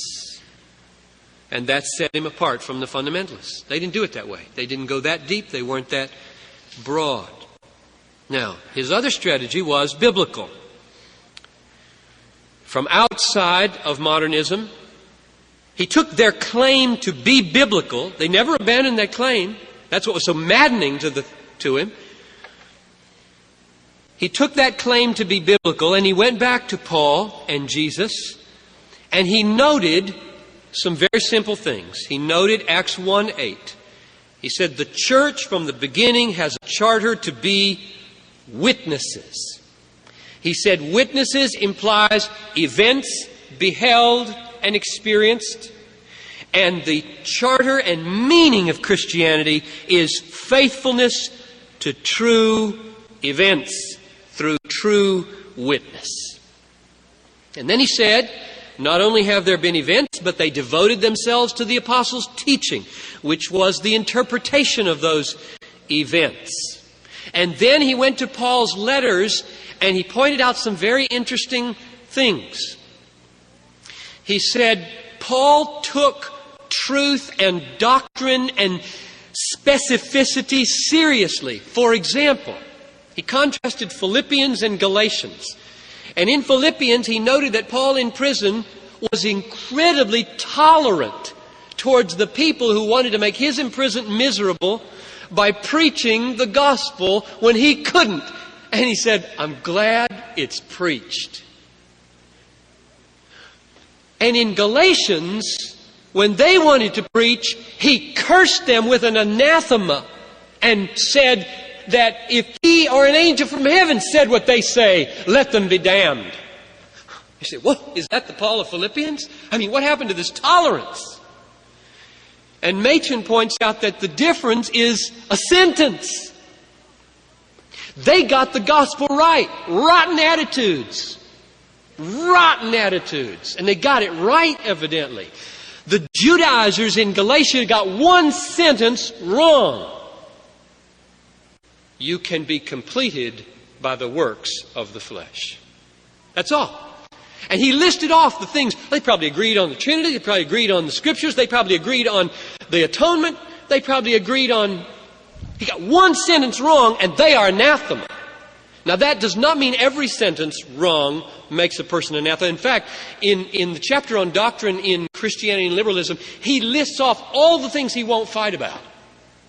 And that set him apart from the fundamentalists. They didn't do it that way. They didn't go that deep. They weren't that broad. Now, his other strategy was biblical. From outside of modernism, he took their claim to be biblical. They never abandoned that claim. That's what was so maddening to him. He took that claim to be biblical, and he went back to Paul and Jesus, and he noted some very simple things. He noted Acts 1:8. He said the church from the beginning has a charter to be witnesses. He said witnesses implies events beheld and experienced, and the charter and meaning of Christianity is faithfulness to true events through true witness. And then he said, not only have there been events, but they devoted themselves to the apostles' teaching, which was the interpretation of those events. And then he went to Paul's letters, and he pointed out some very interesting things. He said, Paul took truth and doctrine and specificity seriously. For example, He contrasted Philippians and Galatians. And in Philippians, he noted that Paul in prison was incredibly tolerant towards the people who wanted to make his imprisonment miserable by preaching the gospel when he couldn't. And he said, I'm glad it's preached. And in Galatians, when they wanted to preach, he cursed them with an anathema and said that if he or an angel from heaven said what they say, let them be damned. You say, well, is that the Paul of Philippians? I mean, what happened to this tolerance? And Machen points out that the difference is a sentence. They got the gospel right. Rotten attitudes. Rotten attitudes. And they got it right, evidently. The Judaizers in Galatia got one sentence wrong. You can be completed by the works of the flesh. That's all. And he listed off the things. They probably agreed on the Trinity. They probably agreed on the Scriptures. They probably agreed on the atonement. They probably agreed on... He got one sentence wrong, and they are anathema. Now, that does not mean every sentence wrong makes a person anathema. In fact, in the chapter on doctrine in Christianity and liberalism, he lists off all the things he won't fight about.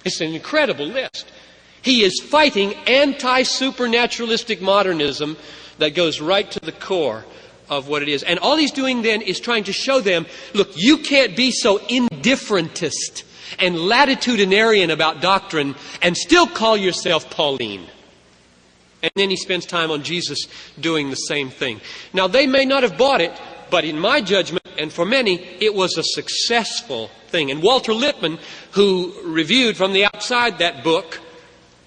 It's an incredible list. He is fighting anti-supernaturalistic modernism that goes right to the core of what it is. And all he's doing then is trying to show them, look, you can't be so indifferentist and latitudinarian about doctrine and still call yourself Pauline. And then he spends time on Jesus doing the same thing. Now, they may not have bought it, but in my judgment, and for many, it was a successful thing. And Walter Lippmann, who reviewed from the outside that book,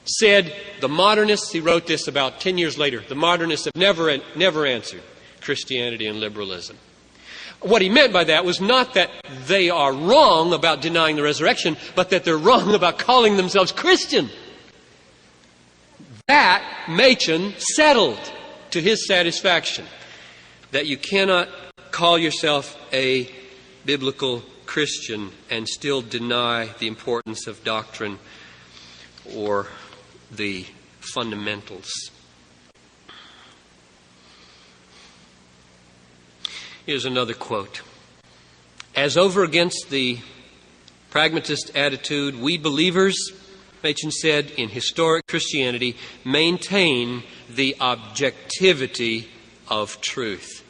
said, the modernists, he wrote this about 10 years later, the modernists have never answered Christianity and liberalism. What he meant by that was not that they are wrong about denying the resurrection, but that they're wrong about calling themselves Christian. That Machen settled to his satisfaction, that you cannot call yourself a biblical Christian and still deny the importance of doctrine or the fundamentals. Here's another quote. As over against the pragmatist attitude, we believers, Machen said, in historic Christianity, maintain the objectivity of truth.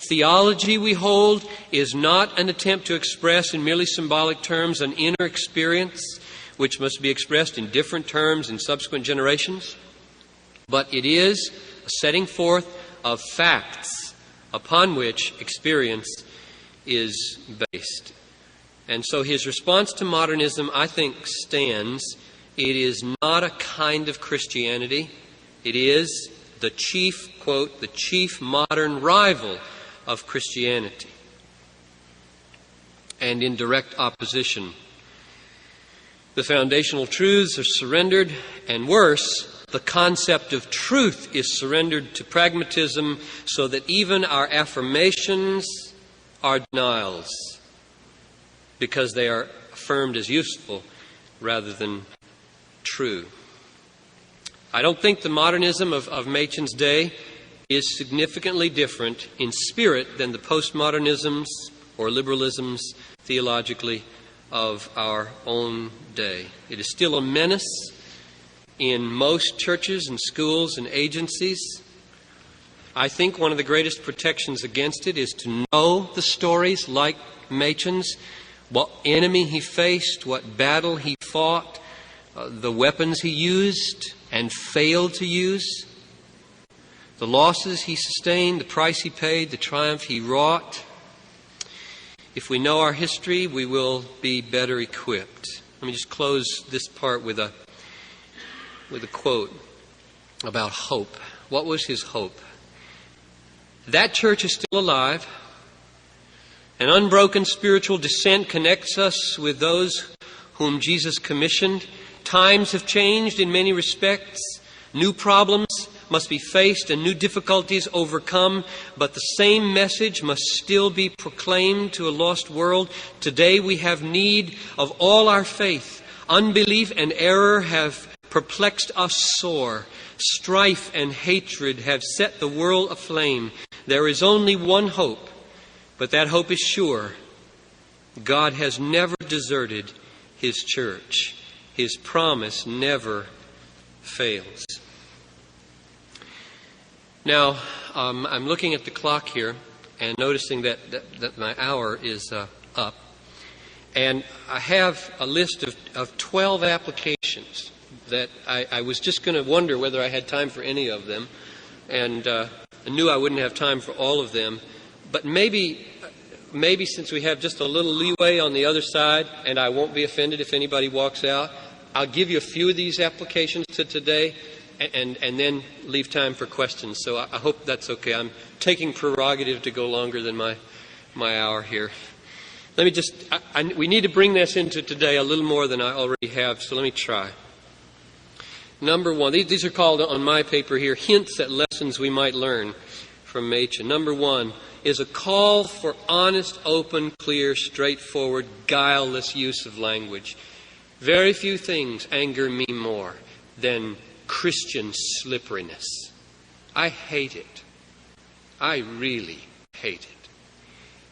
Theology, we hold, is not an attempt to express in merely symbolic terms an inner experience which must be expressed in different terms in subsequent generations, but it is a setting forth of facts upon which experience is based. And so his response to modernism, I think, stands. It is not a kind of Christianity. It is the chief, quote, the chief modern rival of Christianity. And in direct opposition. The foundational truths are surrendered, and worse, the concept of truth is surrendered to pragmatism, so that even our affirmations are denials, because they are affirmed as useful rather than true. I don't think the modernism of Machen's day is significantly different in spirit than the postmodernisms or liberalisms theologically of our own day. It is still a menace in most churches and schools and agencies. I think one of the greatest protections against it is to know the stories like Machen's, what enemy he faced, what battle he fought, the weapons he used and failed to use, the losses he sustained, the price he paid, the triumph he wrought. If we know our history, we will be better equipped. Let me just close this part with a quote about hope. What was his hope? That church is still alive. An unbroken spiritual descent connects us with those whom Jesus commissioned. Times have changed in many respects. New problems must be faced and new difficulties overcome, but the same message must still be proclaimed to a lost world. Today we have need of all our faith. Unbelief and error have perplexed us sore. Strife and hatred have set the world aflame. There is only one hope, but that hope is sure. God has never deserted His church. His promise never fails. Now, I'm looking at the clock here and noticing that my hour is up. And I have a list of 12 applications that I was just going to wonder whether I had time for any of them. And I knew I wouldn't have time for all of them. But maybe since we have just a little leeway on the other side, and I won't be offended if anybody walks out, I'll give you a few of these applications to today and then leave time for questions. So I hope that's okay. I'm taking prerogative to go longer than my hour here. Let me just, we need to bring this into today a little more than I already have, so let me try. Number one, these are called on my paper here, hints at lessons we might learn from Machen. Number one is a call for honest, open, clear, straightforward, guileless use of language. Very few things anger me more than Christian slipperiness. I hate it. I really hate it.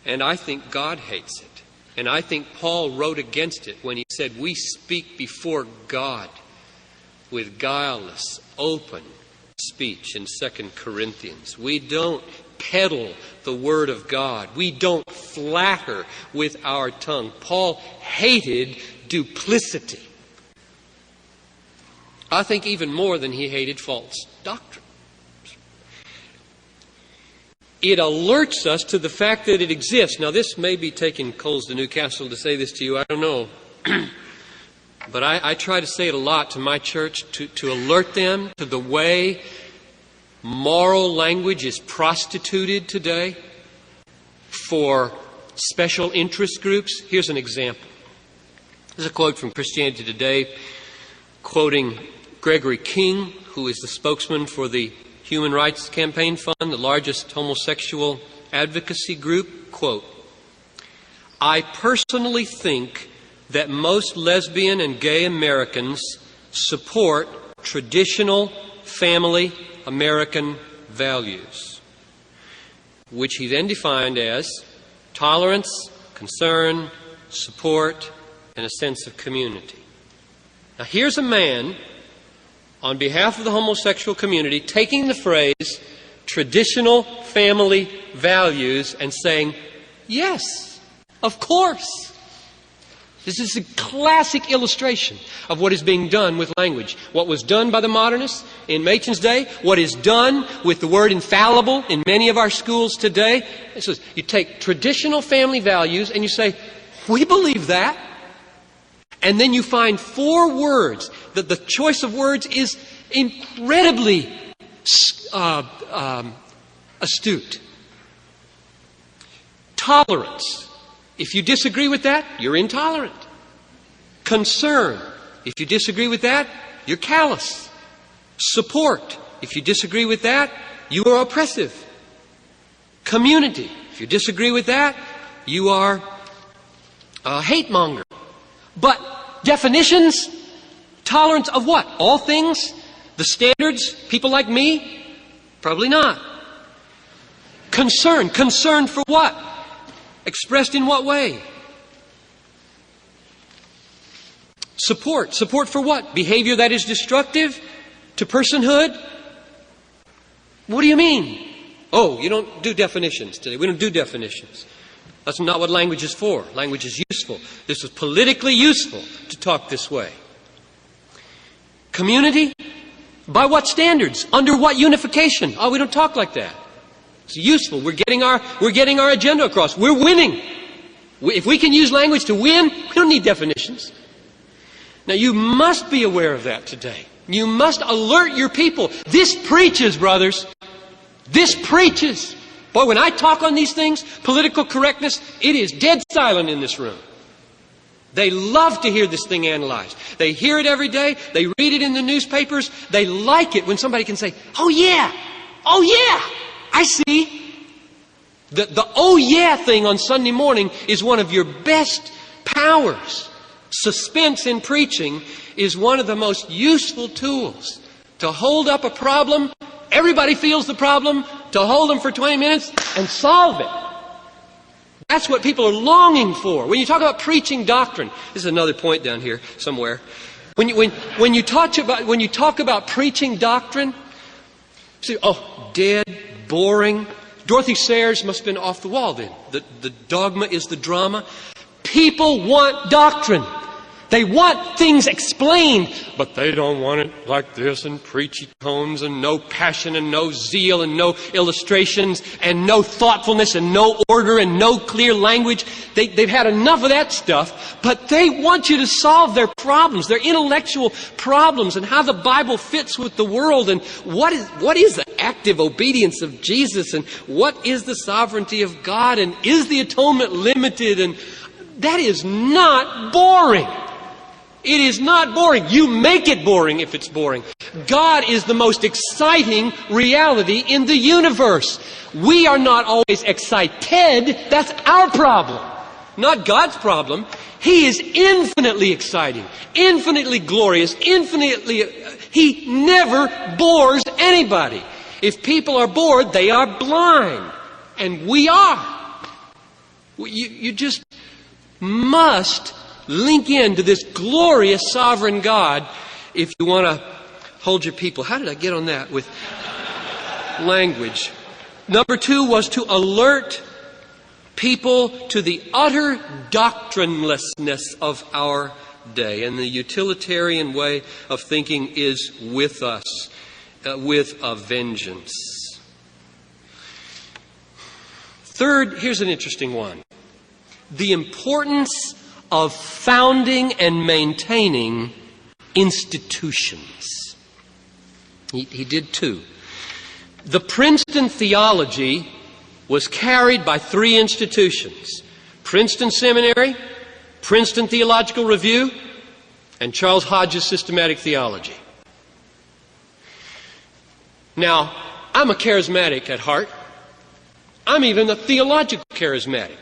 And I think God hates it. And I think Paul wrote against it when he said, we speak before God with guileless, open speech in 2 Corinthians. We don't peddle the Word of God. We don't flatter with our tongue. Paul hated duplicity. I think even more than he hated false doctrine. It alerts us to the fact that it exists. Now, this may be taking coals to Newcastle to say this to you. I don't know. But I try to say it a lot to my church to alert them to the way moral language is prostituted today for special interest groups. Here's an example. This is a quote from Christianity Today, quoting Gregory King, who is the spokesman for the Human Rights Campaign Fund, the largest homosexual advocacy group. Quote, I personally think that most lesbian and gay Americans support traditional family American values, which he then defined as tolerance, concern, support, and a sense of community. Now here's a man on behalf of the homosexual community taking the phrase traditional family values and saying, yes, of course. This is a classic illustration of what is being done with language. What was done by the modernists in Machen's day, what is done with the word infallible in many of our schools today. This is, you take traditional family values and you say, we believe that. And then you find 4 words, that the choice of words is incredibly astute. Tolerance. If you disagree with that, you're intolerant. Concern. If you disagree with that, you're callous. Support. If you disagree with that, you are oppressive. Community. If you disagree with that, you are a hate monger. But definitions, tolerance of what? All things? The standards? People like me? Probably not. Concern. Concern for what? Expressed in what way? Support. Support for what? Behavior that is destructive to personhood? What do you mean? Oh, you don't do definitions today. We don't do definitions. That's not what language is for. Language is useful. This is politically useful to talk this way. Community? By what standards? Under what unification? Oh, we don't talk like that. It's useful. We're getting our agenda across. We're winning. If we can use language to win, we don't need definitions. Now, you must be aware of that today. You must alert your people. This preaches, brothers. This preaches. Boy, when I talk on these things, political correctness, it is dead silent in this room. They love to hear this thing analyzed. They hear it every day. They read it in the newspapers. They like it when somebody can say, oh yeah, I see. The oh yeah thing on Sunday morning is one of your best powers. Suspense in preaching is one of the most useful tools to hold up a problem. Everybody feels the problem, to hold them for 20 minutes and solve it. That's what people are longing for. When you talk about preaching doctrine, this is another point down here somewhere. When you talk about preaching doctrine, see, oh, dead, boring. Dorothy Sayers must have been off the wall then. The dogma is the drama. People want doctrine. They want things explained, but they don't want it like this, and preachy tones, and no passion, and no zeal, and no illustrations, and no thoughtfulness, and no order, and no clear language. They've had enough of that stuff, but they want you to solve their problems, their intellectual problems, and how the Bible fits with the world, and what is the active obedience of Jesus, and what is the sovereignty of God, and is the atonement limited, and that is not boring. It is not boring. You make it boring if it's boring. God is the most exciting reality in the universe. We are not always excited. That's our problem, not God's problem. He is infinitely exciting, infinitely glorious, He never bores anybody. If people are bored, they are blind. And we are. You just must link into this glorious sovereign God if you want to hold your people. How did I get on that with language? Number 2 was to alert people to the utter doctrinelessness of our day. And the utilitarian way of thinking is with us, with a vengeance. Third, here's an interesting one. The importance of founding and maintaining institutions. He did 2. The Princeton theology was carried by 3 institutions: Princeton Seminary, Princeton Theological Review, and Charles Hodge's Systematic Theology. Now, I'm a charismatic at heart. I'm even a theological charismatic.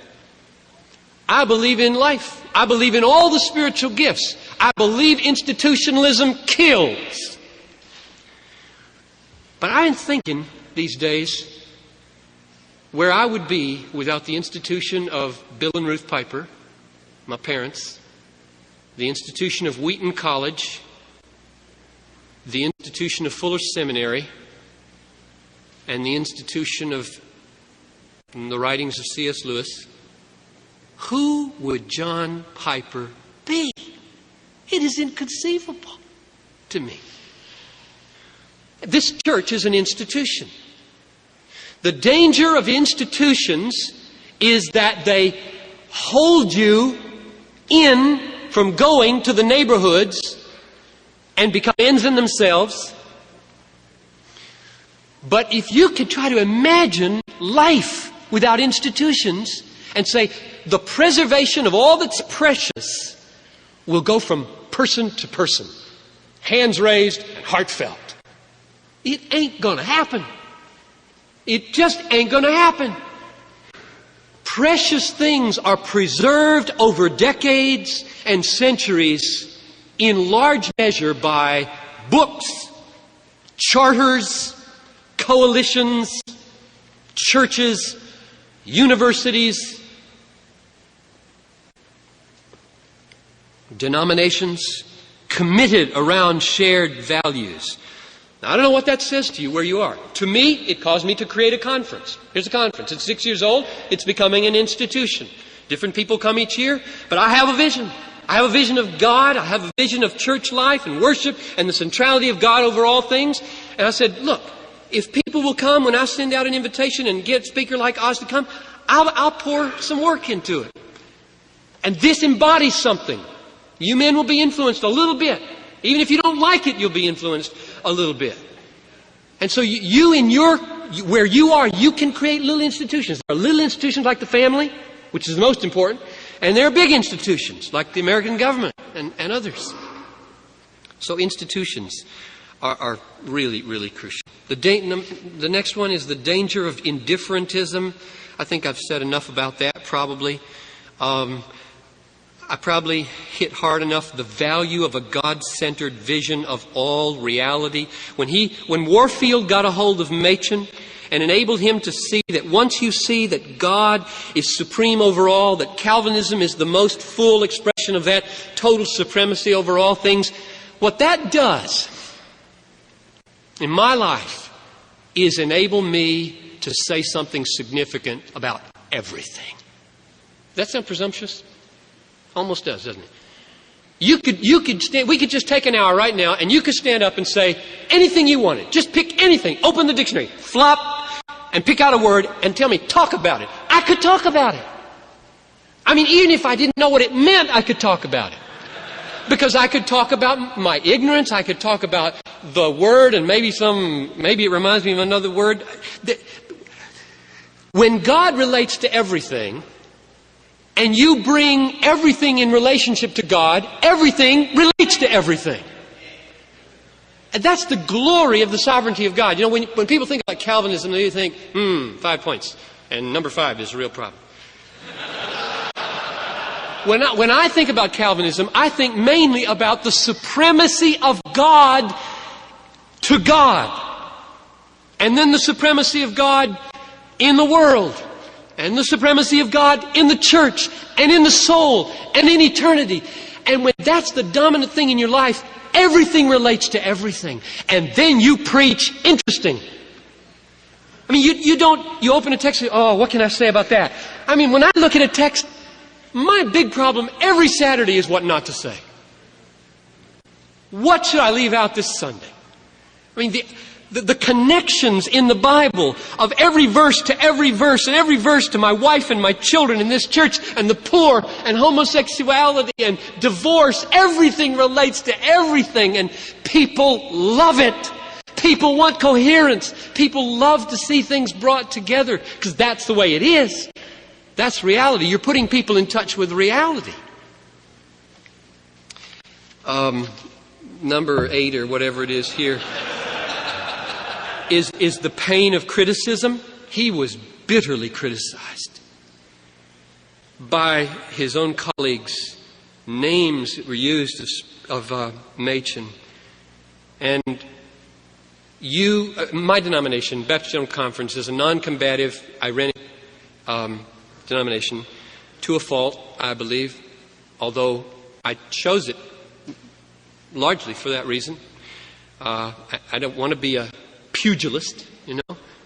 I believe in life. I believe in all the spiritual gifts. I believe institutionalism kills. But I'm thinking these days where I would be without the institution of Bill and Ruth Piper, my parents, the institution of Wheaton College, the institution of Fuller Seminary, and the institution of the writings of C.S. Lewis. Who would John Piper be? It is inconceivable to me. This church is an institution. The danger of institutions is that they hold you in from going to the neighborhoods and become ends in themselves. But if you could try to imagine life without institutions and say, the preservation of all that's precious will go from person to person, hands raised and heartfelt. It ain't going to happen. It just ain't going to happen. Precious things are preserved over decades and centuries in large measure by books, charters, coalitions, churches, universities, denominations committed around shared values. Now, I don't know what that says to you where you are. To me, it caused me to create a conference. Here's a conference. It's 6 years old. It's becoming an institution. Different people come each year, but I have a vision. I have a vision of God. I have a vision of church life and worship and the centrality of God over all things. And I said, look, if people will come when I send out an invitation and get a speaker like Oz to come, I'll pour some work into it. And this embodies something. You men will be influenced a little bit. Even if you don't like it, you'll be influenced a little bit. And so you in where you are, you can create little institutions. There are little institutions like the family, which is the most important, and there are big institutions like the American government and others. So institutions are really, really crucial. The next one is the danger of indifferentism. I think I've said enough about that, probably. I probably hit hard enough the value of a God-centered vision of all reality. When Warfield got a hold of Machen and enabled him to see that once you see that God is supreme over all, that Calvinism is the most full expression of that total supremacy over all things, what that does in my life is enable me to say something significant about everything. That sound presumptuous? Almost does, doesn't it? We could just take an hour right now and you could stand up and say anything you wanted. Just pick anything. Open the dictionary. Flop. And pick out a word and tell me, talk about it. I could talk about it. I mean, even if I didn't know what it meant, I could talk about it. Because I could talk about my ignorance. I could talk about the word and maybe it reminds me of another word. When God relates to everything, and you bring everything in relationship to God, everything relates to everything. And that's the glory of the sovereignty of God. You know, when people think about Calvinism, they think, 5 points. And number 5 is a real problem. When I think about Calvinism, I think mainly about the supremacy of God to God. And then the supremacy of God in the world. And the supremacy of God in the church. And in the soul. And in eternity. And when that's the dominant thing in your life, everything relates to everything. And then you preach interesting. I mean, you open a text and say, oh, what can I say about that? I mean, when I look at a text, my big problem every Saturday is what not to say. What should I leave out this Sunday? I mean, the connections in the Bible of every verse to every verse and every verse to my wife and my children in this church and the poor and homosexuality and divorce, everything relates to everything and people love it. People want coherence. People love to see things brought together because that's the way it is. That's reality. You're putting people in touch with reality. Number 8 or whatever it is here. Is the pain of criticism. He was bitterly criticized by his own colleagues. Names were used of Machen. And my denomination, Baptist General Conference, is a non-combative, irenic denomination to a fault, I believe, although I chose it largely for that reason. I don't want to be a pugilist,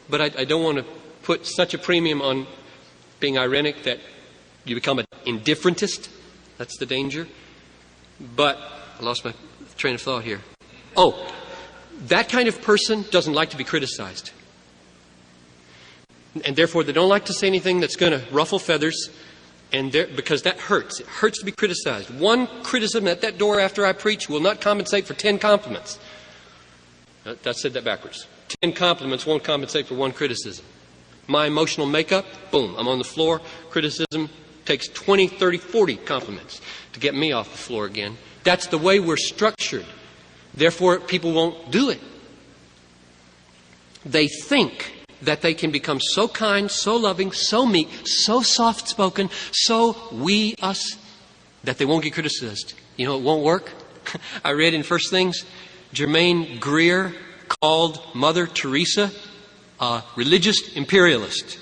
but I don't want to put such a premium on being irenic that you become an indifferentist. That's the danger. But I lost my train of thought here. Oh, that kind of person doesn't like to be criticized. And therefore, they don't like to say anything that's going to ruffle feathers, because that hurts. It hurts to be criticized. One criticism at that door after I preach will not compensate for 10 compliments. I said that backwards. 10 compliments won't compensate for one criticism. My emotional makeup, boom, I'm on the floor. Criticism takes 20, 30, 40 compliments to get me off the floor again. That's the way we're structured. Therefore, people won't do it. They think that they can become so kind, so loving, so meek, so soft-spoken, so us, that they won't get criticized. You know, it won't work. I read in First Things, Germaine Greer called Mother Teresa a religious imperialist.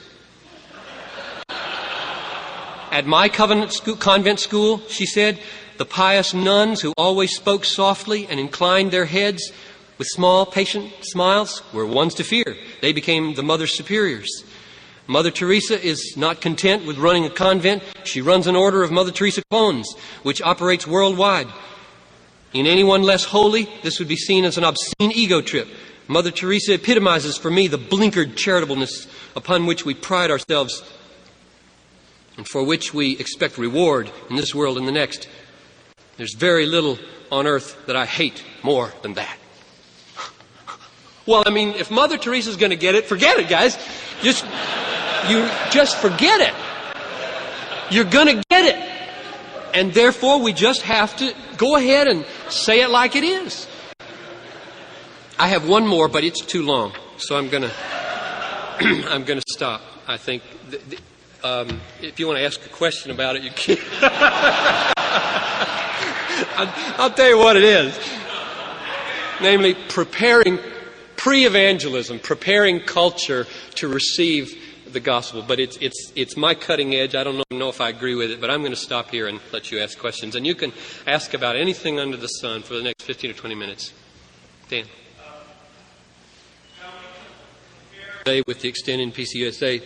At my convent school, she said, the pious nuns who always spoke softly and inclined their heads with small, patient smiles were ones to fear. They became the Mother Superiors. Mother Teresa is not content with running a convent. She runs an order of Mother Teresa clones, which operates worldwide. In anyone less holy, this would be seen as an obscene ego trip. Mother Teresa epitomizes for me the blinkered charitableness upon which we pride ourselves and for which we expect reward in this world and the next. There's very little on earth that I hate more than that. Well, I mean, if Mother Teresa's going to get it, forget it, guys. You just forget it. You're going to get it. And therefore, we just have to go ahead and say it like it is. I have one more, but it's too long, so I'm going to stop. I think if you want to ask a question about it, you can. I'll tell you what it is. Namely, preparing pre-evangelism, preparing culture to receive the gospel. But it's my cutting edge. I don't know if I agree with it, but I'm going to stop here and let you ask questions. And you can ask about anything under the sun for the next 15 or 20 minutes. Dan. With the extended PCUSA,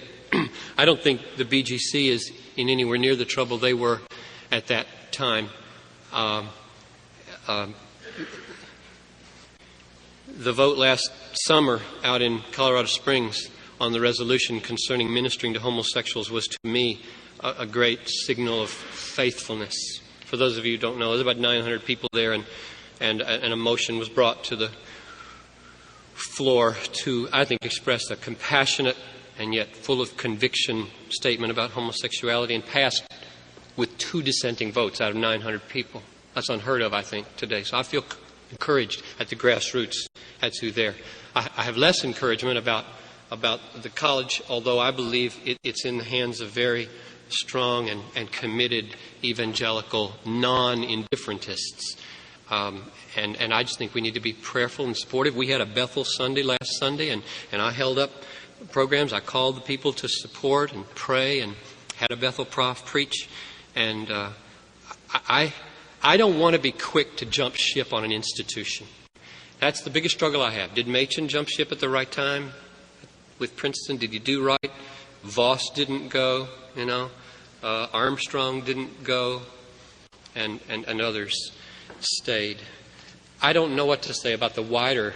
I don't think the BGC is in anywhere near the trouble they were at that time. The vote last summer out in Colorado Springs on the resolution concerning ministering to homosexuals was, to me, a great signal of faithfulness. For those of you who don't know, there's about 900 people there, and a motion was brought to the floor to, I think, express a compassionate and yet full of conviction statement about homosexuality, and passed with 2 dissenting votes out of 900 people. That's unheard of, I think, today. So I feel encouraged at the grassroots as who there. I have less encouragement about the college, although I believe it's in the hands of very strong and committed evangelical non-indifferentists. And I just think we need to be prayerful and supportive. We had a Bethel Sunday last Sunday, and I held up programs. I called the people to support and pray, and had a Bethel prof preach. And I don't want to be quick to jump ship on an institution. That's the biggest struggle I have. Did Machen jump ship at the right time with Princeton? Did he do right? Voss didn't go, Armstrong didn't go, and others stayed. I don't know what to say about the wider.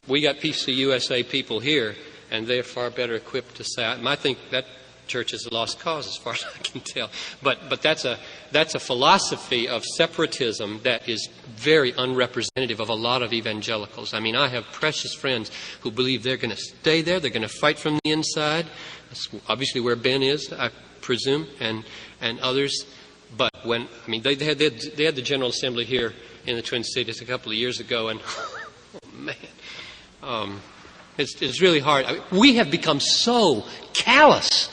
We got PCUSA people here, and they're far better equipped to say. I think that church is a lost cause, as far as I can tell. But that's a philosophy of separatism that is very unrepresentative of a lot of evangelicals. I mean, I have precious friends who believe they're going to stay there. They're going to fight from the inside. That's obviously where Ben is, I presume, and others. But they had the General Assembly here in the Twin Cities a couple of years ago, and oh man, it's really hard. We have become so callous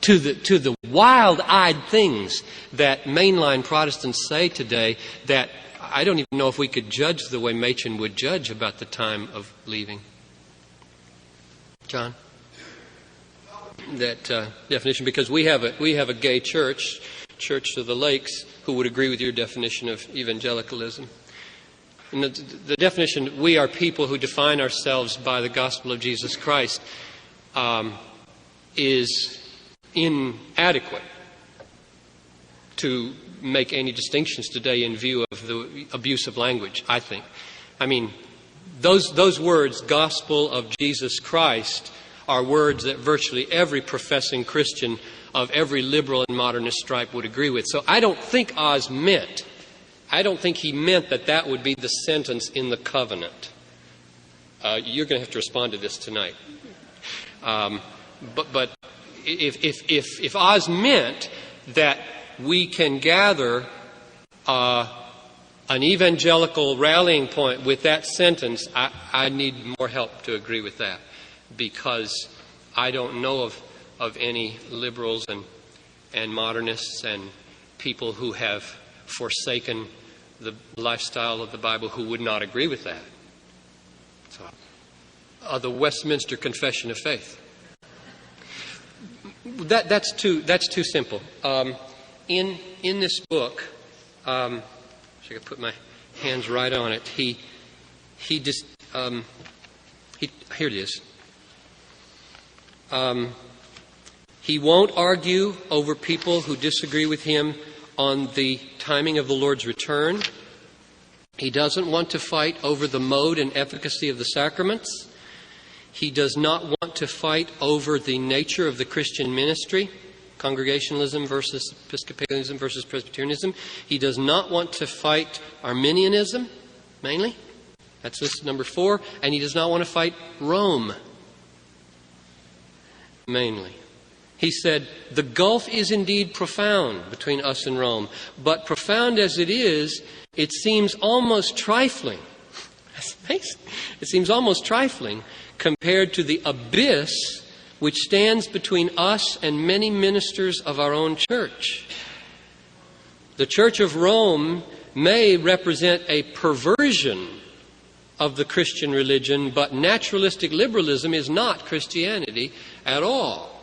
to the wild-eyed things that mainline Protestants say today that I don't even know if we could judge the way Machen would judge about the time of leaving. John? That definition, because we have a gay church of the Lakes, who would agree with your definition of evangelicalism. And the definition, we are people who define ourselves by the gospel of Jesus Christ, is inadequate to make any distinctions today in view of the abuse of language, I think. I mean, those words, gospel of Jesus Christ, are words that virtually every professing Christian of every liberal and modernist stripe would agree with. So I don't think Oz meant, he meant that would be the sentence in the covenant. You're going to have to respond to this tonight. But if Oz meant that we can gather an evangelical rallying point with that sentence, I need more help to agree with that, because I don't know of any liberals and modernists and people who have forsaken the lifestyle of the Bible who would not agree with that. So, the Westminster Confession of Faith. That's too simple. In this book, I could put my hands right on it. Here it is. He won't argue over people who disagree with him on the timing of the Lord's return. He doesn't want to fight over the mode and efficacy of the sacraments. He does not want to fight over the nature of the Christian ministry, Congregationalism versus Episcopalianism versus Presbyterianism. He does not want to fight Arminianism, mainly. That's listed number 4. And he does not want to fight Rome, mainly. He said, the gulf is indeed profound between us and Rome, but profound as it is, it seems almost trifling. It seems almost trifling compared to the abyss which stands between us and many ministers of our own church. The Church of Rome may represent a perversion of the Christian religion, but naturalistic liberalism is not Christianity at all.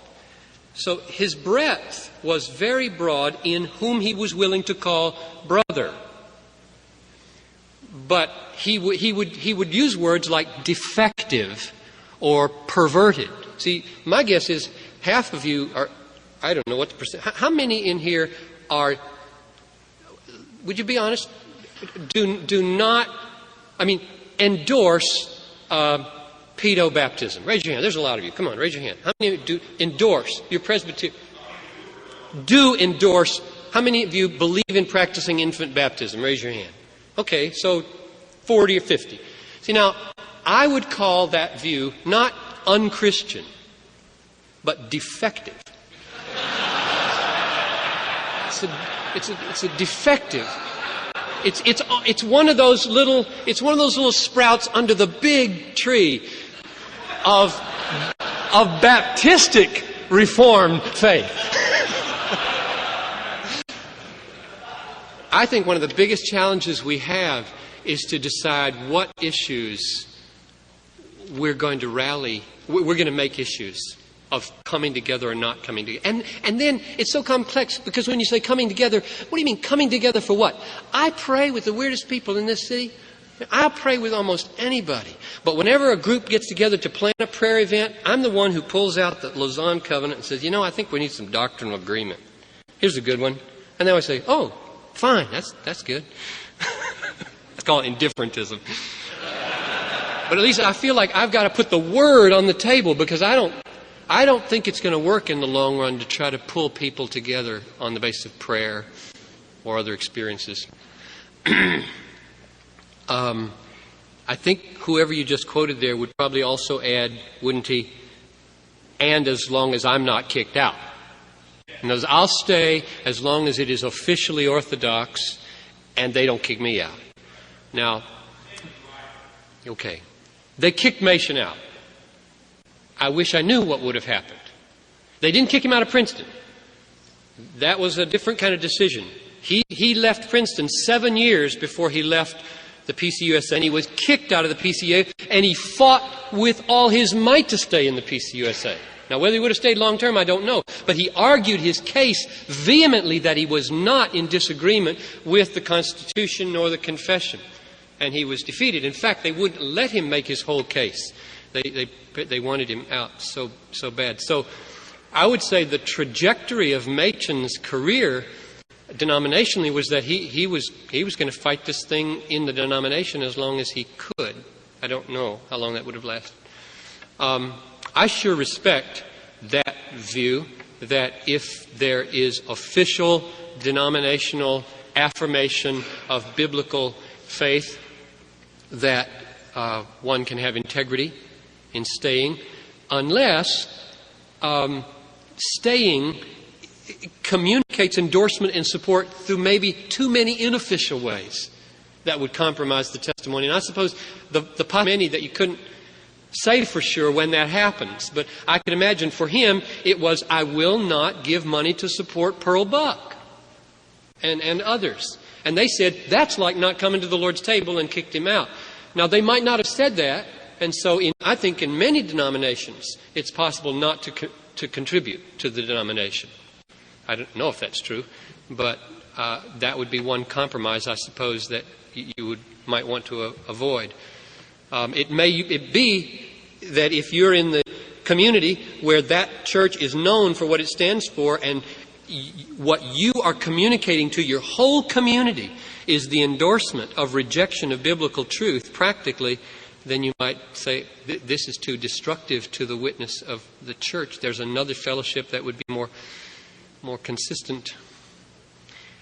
So his breadth was very broad in whom he was willing to call brother. But he would use words like defective or perverted. See, my guess is half of you are, I don't know what the percent, how many in here are, would you be honest, do not, endorse pedo-baptism? Raise your hand. There's a lot of you. Come on, raise your hand. How many do endorse? Your Presbyterian do endorse. How many of you believe in practicing infant baptism? Raise your hand. Okay, so 40 or 50. See, now, I would call that view not unchristian, but defective. It's a defective. It's one of those little sprouts under the big tree of Baptistic Reformed faith. I think one of the biggest challenges we have is to decide what issues we're going to rally. We're going to make issues of coming together or not coming together. And then it's so complex, because when you say coming together, what do you mean coming together for what? I pray with the weirdest people in this city. I'll pray with almost anybody. But whenever a group gets together to plan a prayer event, I'm the one who pulls out the Lausanne Covenant and says, I think we need some doctrinal agreement. Here's a good one. And then I say, oh, fine, that's good. Let's call it indifferentism. But at least I feel like I've got to put the word on the table, because I don't think it's going to work in the long run to try to pull people together on the basis of prayer or other experiences. I think whoever you just quoted there would probably also add, wouldn't he, and as long as I'm not kicked out. And as I'll stay as long as it is officially orthodox and they don't kick me out. Now, okay, they kicked Machen out. I wish I knew what would have happened. They didn't kick him out of Princeton. That was a different kind of decision. He left Princeton 7 years before he left the PCUSA, and he was kicked out of the PCA, and he fought with all his might to stay in the PCUSA. Now, whether he would have stayed long term, I don't know. But he argued his case vehemently that he was not in disagreement with the Constitution nor the Confession. And he was defeated. In fact, they wouldn't let him make his whole case. They wanted him out so bad. So I would say the trajectory of Machen's career denominationally was that he was going to fight this thing in the denomination as long as he could. I don't know how long that would have lasted. I sure respect that view, that if there is official denominational affirmation of biblical faith, that one can have integrity in staying, unless staying communicates endorsement and support through maybe too many unofficial ways that would compromise the testimony. And I suppose the many that you couldn't say for sure when that happens. But I can imagine for him it was, I will not give money to support Pearl Buck and others. And they said, that's like not coming to the Lord's table, and kicked him out. Now, they might not have said that. And so I think in many denominations, it's possible not to contribute to the denomination. I don't know if that's true, but that would be one compromise, I suppose, that you might want to avoid. It may be that if you're in the community where that church is known for what it stands for, and what you are communicating to your whole community is the endorsement of rejection of biblical truth, practically, then you might say, this is too destructive to the witness of the church. There's another fellowship that would be more consistent.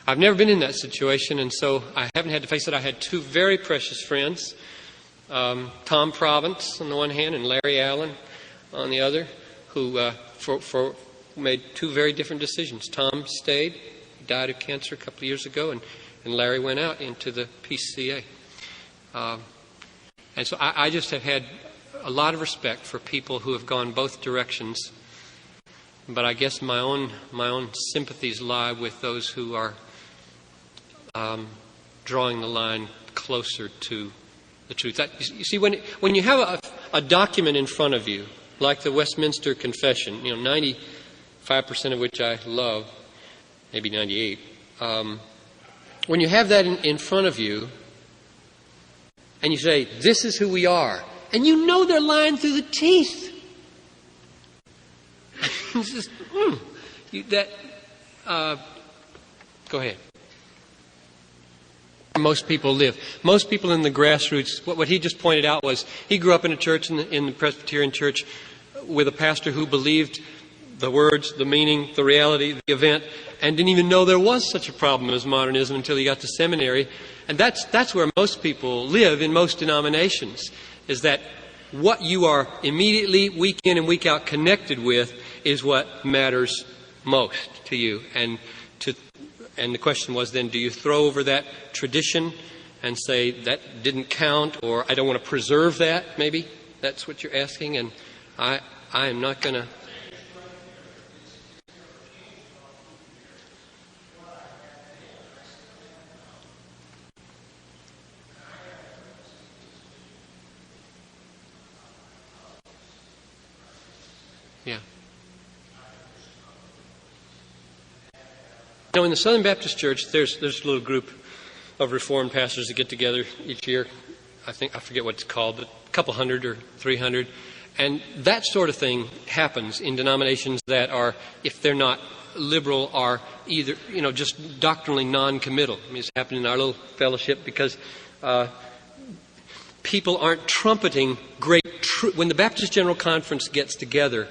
I've never been in that situation, and so I haven't had to face it. I had two very precious friends, Tom Province on the one hand and Larry Allen on the other, who made two very different decisions. Tom stayed. He died of cancer a couple of years ago, and Larry went out into the PCA. And so I just have had a lot of respect for people who have gone both directions. But I guess my own sympathies lie with those who are drawing the line closer to the truth. You see, when you have a document in front of you, like the Westminster Confession, 95% of which I love, maybe 98. When you have that in front of you, and you say, "This is who we are," and you know they're lying through the teeth. It's just, go ahead. Most people live. Most people in the grassroots, what he just pointed out was he grew up in a church, in the Presbyterian church, with a pastor who believed the words, the meaning, the reality, the event, and didn't even know there was such a problem as modernism until he got to seminary. And that's where most people live in most denominations, is that what you are immediately, week in and week out, connected with is what matters most to you. And the question was then, do you throw over that tradition and say that didn't count, or I don't want to preserve that, maybe? That's what you're asking, and I am not going to... Yeah. In the Southern Baptist Church, there's a little group of Reformed pastors that get together each year. I forget what it's called, but a couple hundred or 300. And that sort of thing happens in denominations that are, if they're not liberal, are either, just doctrinally non-committal. I mean, it's happened in our little fellowship because people aren't trumpeting great truth. When the Baptist General Conference gets together,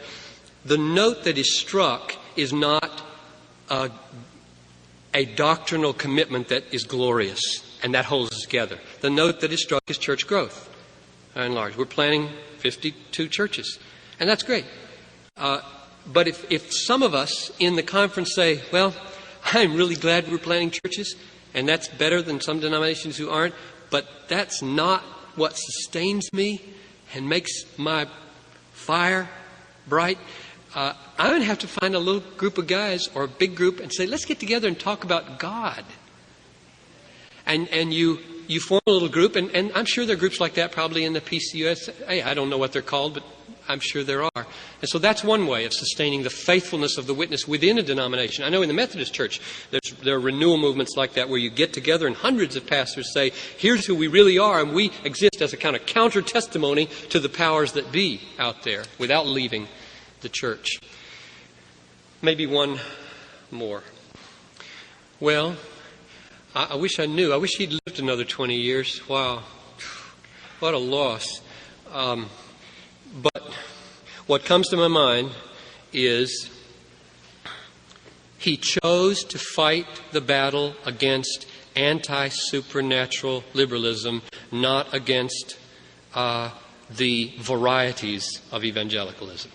the note that is struck is not a doctrinal commitment that is glorious, and that holds us together. The note that is struck is church growth, by and large. We're planning 52 churches, and that's great. But if some of us in the conference say, well, I'm really glad we're planning churches, and that's better than some denominations who aren't, but that's not what sustains me and makes my fire bright, I'm going to have to find a little group of guys or a big group and say, let's get together and talk about God. And you form a little group, and I'm sure there are groups like that probably in the PCUS. I don't know what they're called, but I'm sure there are. And so that's one way of sustaining the faithfulness of the witness within a denomination. I know in the Methodist Church there are renewal movements like that where you get together and hundreds of pastors say, here's who we really are, and we exist as a kind of counter-testimony to the powers that be out there without leaving the church. Maybe one more. Well, I wish I knew. I wish he'd lived another 20 years. Wow. What a loss. But what comes to my mind is he chose to fight the battle against anti-supernatural liberalism, not against the varieties of evangelicalism.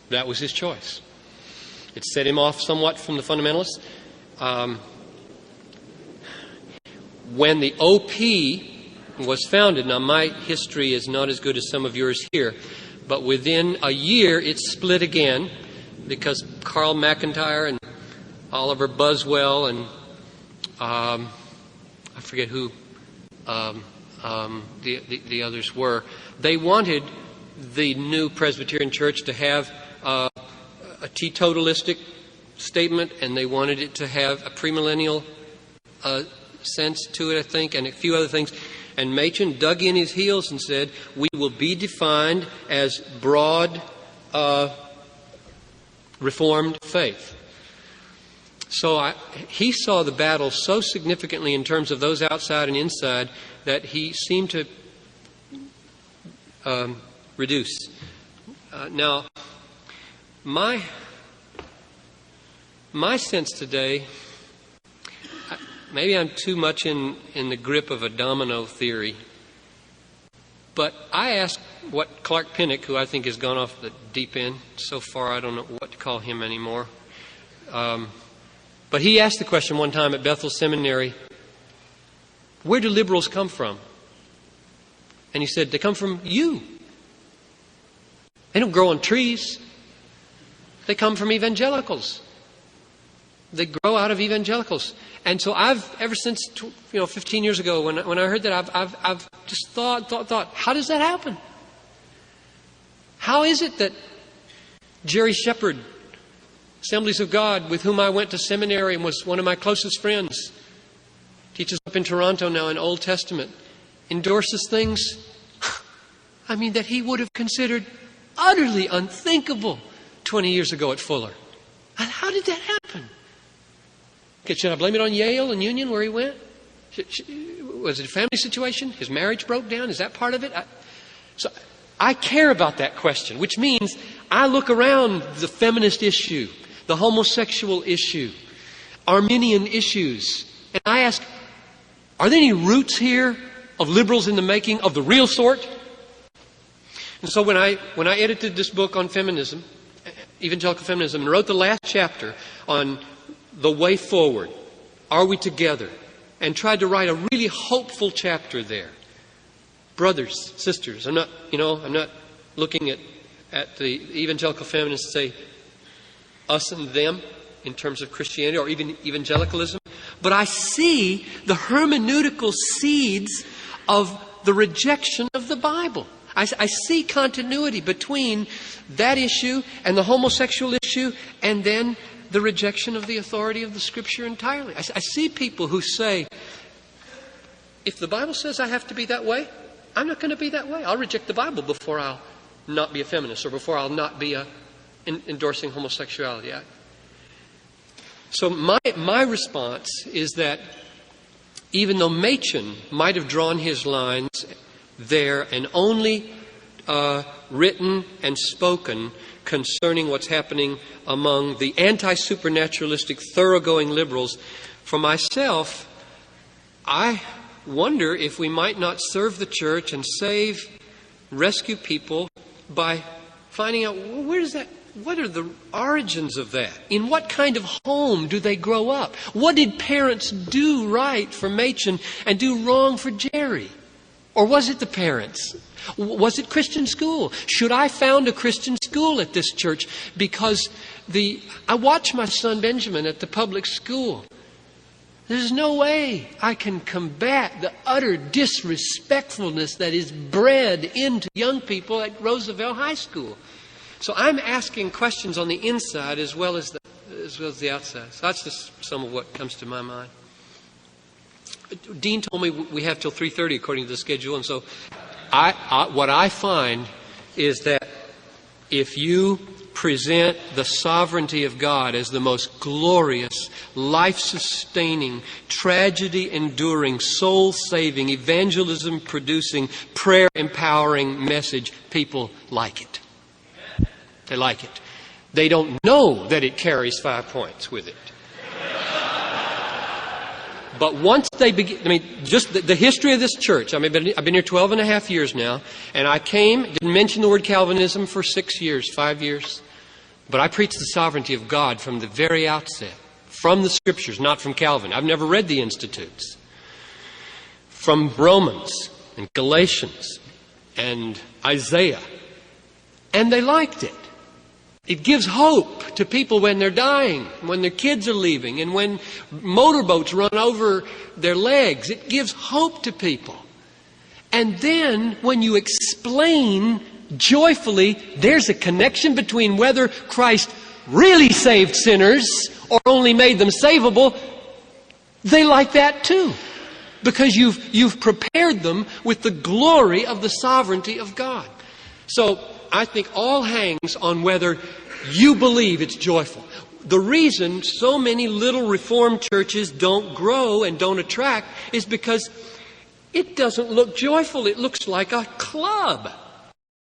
That was his choice. It set him off somewhat from the fundamentalists. When the OP was founded, now my history is not as good as some of yours here, but within a year it split again because Carl McIntyre and Oliver Buswell and I forget who the others were. They wanted the new Presbyterian Church to have a teetotalistic statement, and they wanted it to have a premillennial sense to it, I think, and a few other things. And Machen dug in his heels and said, we will be defined as broad Reformed faith. So he saw the battle so significantly in terms of those outside and inside that he seemed to reduce. Now, my sense today, maybe I'm too much in the grip of a domino theory, but I asked what Clark Pinnock, who I think has gone off the deep end so far, I don't know what to call him anymore, but he asked the question one time at Bethel Seminary, where do liberals come from? And he said, they come from you. They don't grow on trees. They come from evangelicals. They grow out of evangelicals. And so I've, ever since 15 years ago, when I heard that, I've just thought, how does that happen? How is it that Jerry Shepherd, Assemblies of God, with whom I went to seminary and was one of my closest friends, teaches up in Toronto now in Old Testament, endorses things, that he would have considered utterly unthinkable 20 years ago at Fuller. And how did that happen? Okay, should I blame it on Yale and Union where he went? Was it a family situation? His marriage broke down? Is that part of it? So I care about that question, which means I look around the feminist issue, the homosexual issue, Arminian issues, and I ask, are there any roots here of liberals in the making of the real sort? And so when I edited this book on feminism, evangelical feminism, and wrote the last chapter on the way forward, are we together, and tried to write a really hopeful chapter there. Brothers, sisters, I'm not looking at the evangelical feminists say us and them in terms of Christianity or even evangelicalism, but I see the hermeneutical seeds of the rejection of the Bible. I see continuity between that issue and the homosexual issue and then the rejection of the authority of the Scripture entirely. I see people who say, if the Bible says I have to be that way, I'm not going to be that way. I'll reject the Bible before I'll not be a feminist or before I'll not be endorsing homosexuality. So my response is that even though Machen might have drawn his lines there and only written and spoken concerning what's happening among the anti-supernaturalistic, thoroughgoing liberals, for myself, I wonder if we might not serve the church and rescue people by finding out what are the origins of that? In what kind of home do they grow up? What did parents do right for Machen and do wrong for Jerry? Or was it the parents? Was it Christian school? Should I found a Christian school at this church? Because I watch my son Benjamin at the public school. There's no way I can combat the utter disrespectfulness that is bred into young people at Roosevelt High School. So I'm asking questions on the inside as well as the outside. So that's just some of what comes to my mind. Dean told me we have till 3:30 according to the schedule, and so what I find is that if you present the sovereignty of God as the most glorious, life-sustaining, tragedy-enduring, soul-saving, evangelism-producing, prayer-empowering message, people like it. They like it. They don't know that it carries 5 points with it. But once they begin, just the history of this church, I've been here 12 and a half years now, and I didn't mention the word Calvinism for 6 years, 5 years, but I preached the sovereignty of God from the very outset, from the Scriptures, not from Calvin. I've never read the Institutes. From Romans and Galatians and Isaiah. And they liked it. It gives hope to people when they're dying, when their kids are leaving, and when motorboats run over their legs. It gives hope to people. And then when you explain joyfully there's a connection between whether Christ really saved sinners or only made them savable, they like that too. Because you've prepared them with the glory of the sovereignty of God. So I think all hangs on whether you believe it's joyful. The reason so many little Reformed churches don't grow and don't attract is because it doesn't look joyful. It looks like a club.